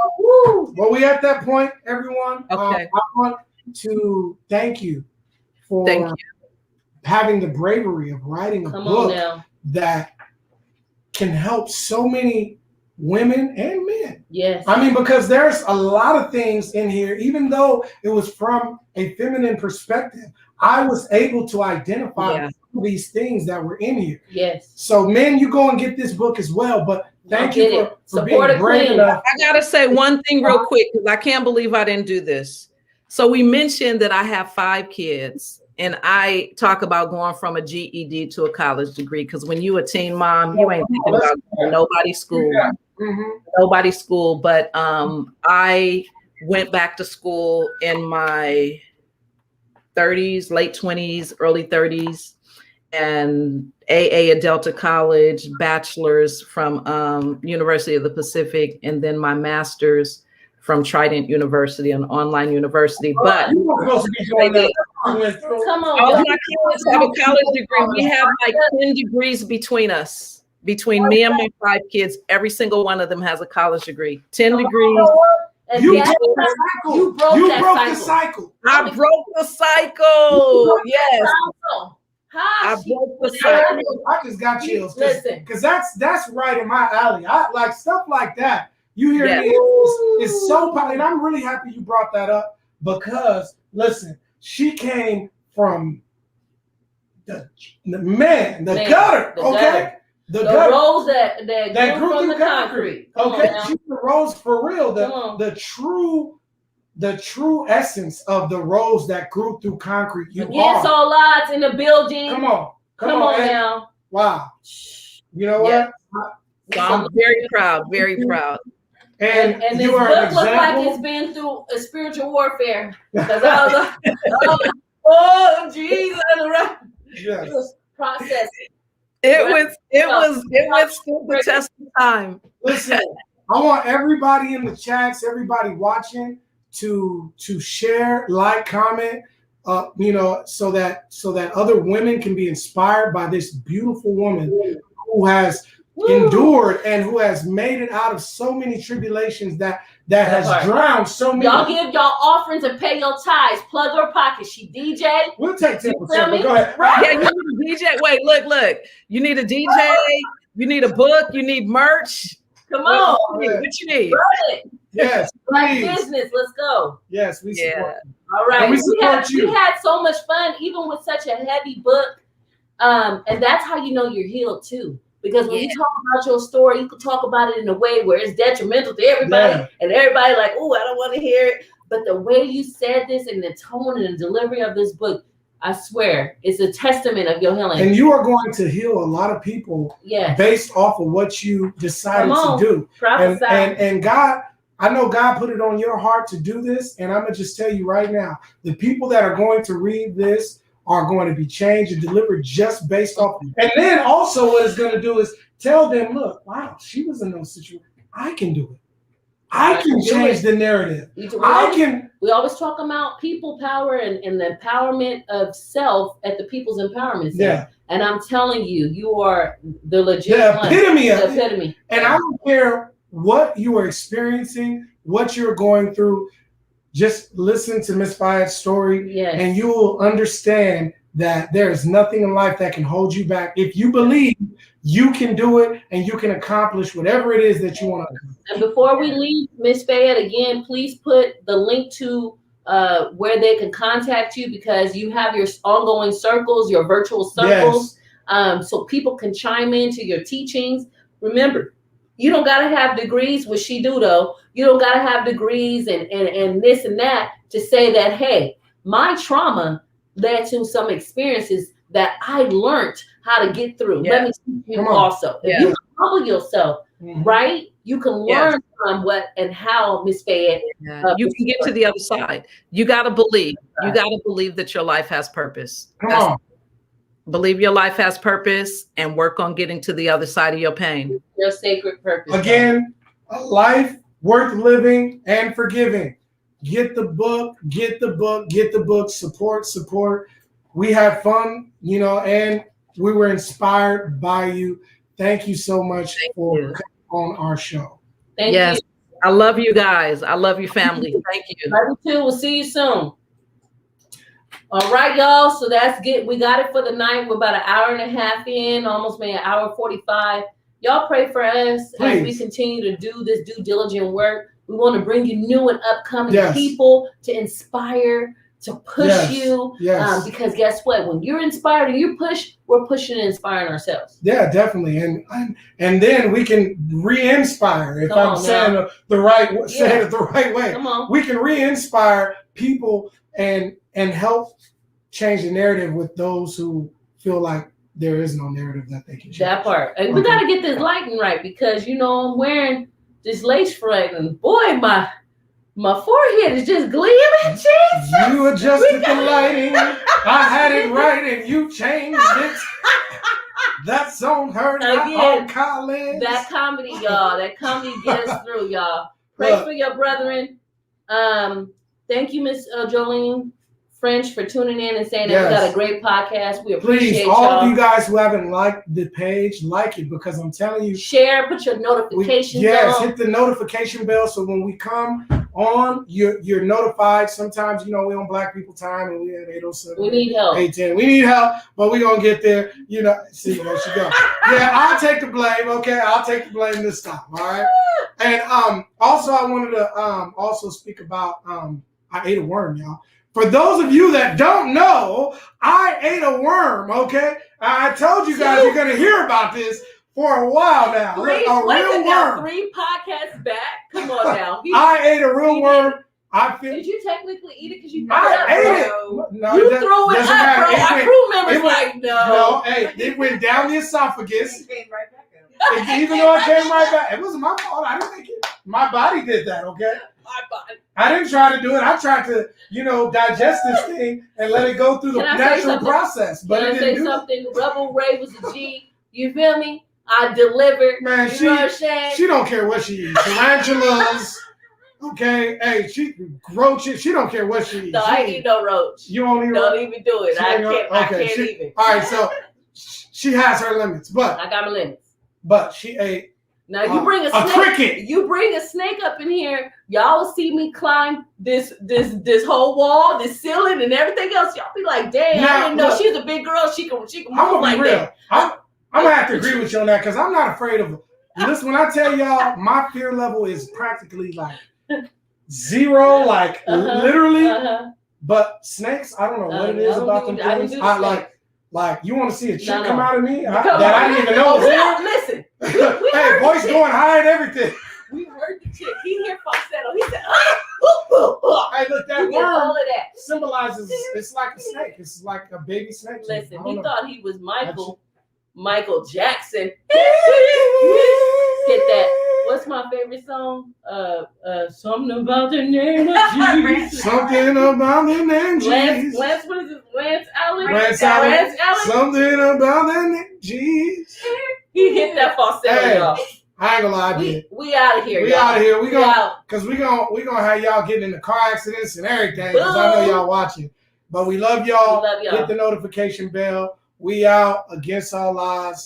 Well, we at that point, everyone. Okay. I want to thank you for Thank you. having the bravery of writing a Come on book now. that can help so many women and men. Yes. I mean, because there's a lot of things in here, even though it was from a feminine perspective, I was able to identify some of these things that were in here. Yes. So, men, you go and get this book as well. But thank you for Support being a brave queen. enough. I gotta say one thing real quick, because I can't believe I didn't do this. So we mentioned that I have 5 kids, and I talk about going from a GED to a college degree. Because when you a teen mom, you ain't thinking about nobody's school. Yeah. Mm-hmm. Nobody's school, but I went back to school in my 30s, late 20s, early 30s, and AA at Delta College, bachelor's from University of the Pacific, and then my master's from Trident University, an online university. But You were supposed to be doing that. Come on. all y'all. my kids have a college degree. We have like 10 degrees between us. Between me and my 5 kids, every single one of them has a college degree. 10 degrees. And You that's broke what- the cycle. You broke You that broke cycle. the cycle. I broke the cycle. Yes, How I she- broke the cycle. I just got chills. Listen. Because that's right in my alley. I like stuff like that. You hear Yeah. me? It's so powerful. And I'm really happy you brought that up because, listen, she came from the gutter, the okay? gutter. The The gutter. rose that grew from the concrete. concrete. Come Okay, on now. she's the rose for real. Come on. The true essence of the rose that grew through concrete. You Against are. all odds in the building. Come on. Come on and- now. Wow. You know Yeah. what? So I'm very proud, very proud. And And this you book are an looks like example. it's been through a spiritual warfare. Because I was like, oh, Jesus. Yes. Process. It stood the test of time. Listen, I want everybody in the chats, everybody watching, to share, like, comment, so that other women can be inspired by this beautiful woman who has endured and who has made it out of so many tribulations that has part. drowned so many. Y'all give y'all offerings and pay your tithes. Plug her pocket. She DJ. We'll take 10%. You feel me? But go ahead. Yeah, you need a DJ. Wait, look. You need a DJ. You need a book. You need merch. Come on. What you need? Run it. Yes, Like please. business. Let's go. Yes, we support. Yeah. you. All right. And we We support you. had so much fun, even with such a heavy book. And that's how you know you're healed too. Because when you talk about your story, you can talk about it in a way where it's detrimental to everybody, and everybody like, oh, I don't want to hear it. But the way you said this and the tone and the delivery of this book, I swear, it's a testament of your healing. And you are going to heal a lot of people based off of what you decided to do. Prophesy. And God, I know God put it on your heart to do this. And I'm going to just tell you right now, the people that are going to read this are going to be changed and delivered just based off. And then also what it's going to do is tell them, look, wow, she was in those situations. I can do it. I can change the narrative. We always talk about people power and the empowerment of self at the People's Empowerment Center. Yeah. And I'm telling you, you are the legit one. Epitome of The it. epitome. And I don't care what you are experiencing, what you're going through. Just listen to Miss Fayette's story, and you will understand that there is nothing in life that can hold you back. If you believe, you can do it, and you can accomplish whatever it is that you want to do. And before we leave, Miss Fayette, again, please put the link to where they can contact you, because you have your ongoing circles, your virtual circles, so people can chime into your teachings. Remember, you don't got to have degrees, which she do though. You don't got to have degrees and this and that to say that, hey, my trauma led to some experiences that I learned how to get through. Let me teach you also. If you humble yourself, right? You can learn from what and how Miss Fayette. You can get to the other side. You got to believe. You got to believe that your life has purpose. Come on. Believe your life has purpose and work on getting to the other side of your pain. Your sacred purpose. Again, a life worth living and forgiving. Get the book, get the book, get the book. Support. We had fun, and we were inspired by you. Thank you so much for coming on our show. Thank you. I love you guys. I love you, family. Thank you. Love you too. We'll see you soon. All right, y'all. So that's good. We got it for the night. We're about an hour and a half in, almost maybe an hour 45. Y'all pray for us as we continue to do this due diligent work. We want to bring you new and upcoming people to inspire, to push you. Yes. Because guess what? When you're inspired and you push, we're pushing and inspiring ourselves. Yeah, definitely. And then we can re-inspire. If I'm saying it the right way. Come on. We can re-inspire people and help change the narrative with those who feel like there is no narrative that they can change. That part. And we got to get this lighting right because, I'm wearing this lace front and boy, my forehead is just gleaming. Jesus. You adjusted the lighting. I had it right and you changed it. That's on her, not on Collins. That comedy, y'all. That comedy get us through, y'all. Pray for your brethren. Thank you, Miss Jolene French, for tuning in and saying that we got a great podcast. We appreciate y'all. All of you guys who haven't liked the page, like it because I'm telling you. Share, put your notifications on. Hit the notification bell so when we come on, you're notified. Sometimes, we on Black People Time and we at 8:07. We need help. 8:10. We need help, but we're going to get there. See, there she go. Yeah, I'll take the blame. Okay, I'll take the blame this time. All right. And also, I wanted to also speak about I ate a worm, y'all. For those of you that don't know, I ate a worm, okay? I told you guys you're going to hear about this for a while now. A real worm. 3 podcasts back? Come on now. I ate a real worm. Did you technically eat it because you ate it? No, you threw it up, bro. Our crew members like, no. No, hey, it went down the esophagus. It came right back. Even though it came right back. It wasn't my fault. I didn't make it. My body did that, okay? My body. I didn't try to do it. I tried to, digest this thing and let it go through the natural process. But Can I say something? Rebel Ray was a G. You feel me? I delivered. Man, she don't care what she eats. Tarantulas. Okay, hey, roaches. She don't care what she eats. No, I ain't eat no roach. You don't eat roach? Don't even do it. I can't even. All right, so she has her limits, but I got my limits. But she ate. Now you bring a snake. Cricket. You bring a snake up in here. Y'all will see me climb this whole wall, this ceiling, and everything else. Y'all be like, "Dang, I didn't know she's a big girl. She can move like that." I'm gonna have to agree with you on that because I'm not afraid of. Listen, when I tell y'all, my fear level is practically like 0, like literally. But snakes, I don't know what it is about them things. Like you want to see a chick come out of me that I didn't even know was there? Listen, hey, voice going high and everything. We heard the chick. He hear falsetto. He said, Hey, look, that worm all of that symbolizes. It's like a snake. It's like a baby snake. Listen, he thought he was Michael Jackson. Get that. What's my favorite song? Something about the name of Jesus. Something about the name Jesus. Lance, what is it? Lance Allen? Lance Allen. Something about the name Jesus. He hit that falsetto, y'all. I ain't gonna lie, I did. We out of here. We out of here. We gonna have y'all getting into car accidents and everything. Because I know y'all watching. But we love y'all. We love y'all. Hit the notification bell. We out against all odds.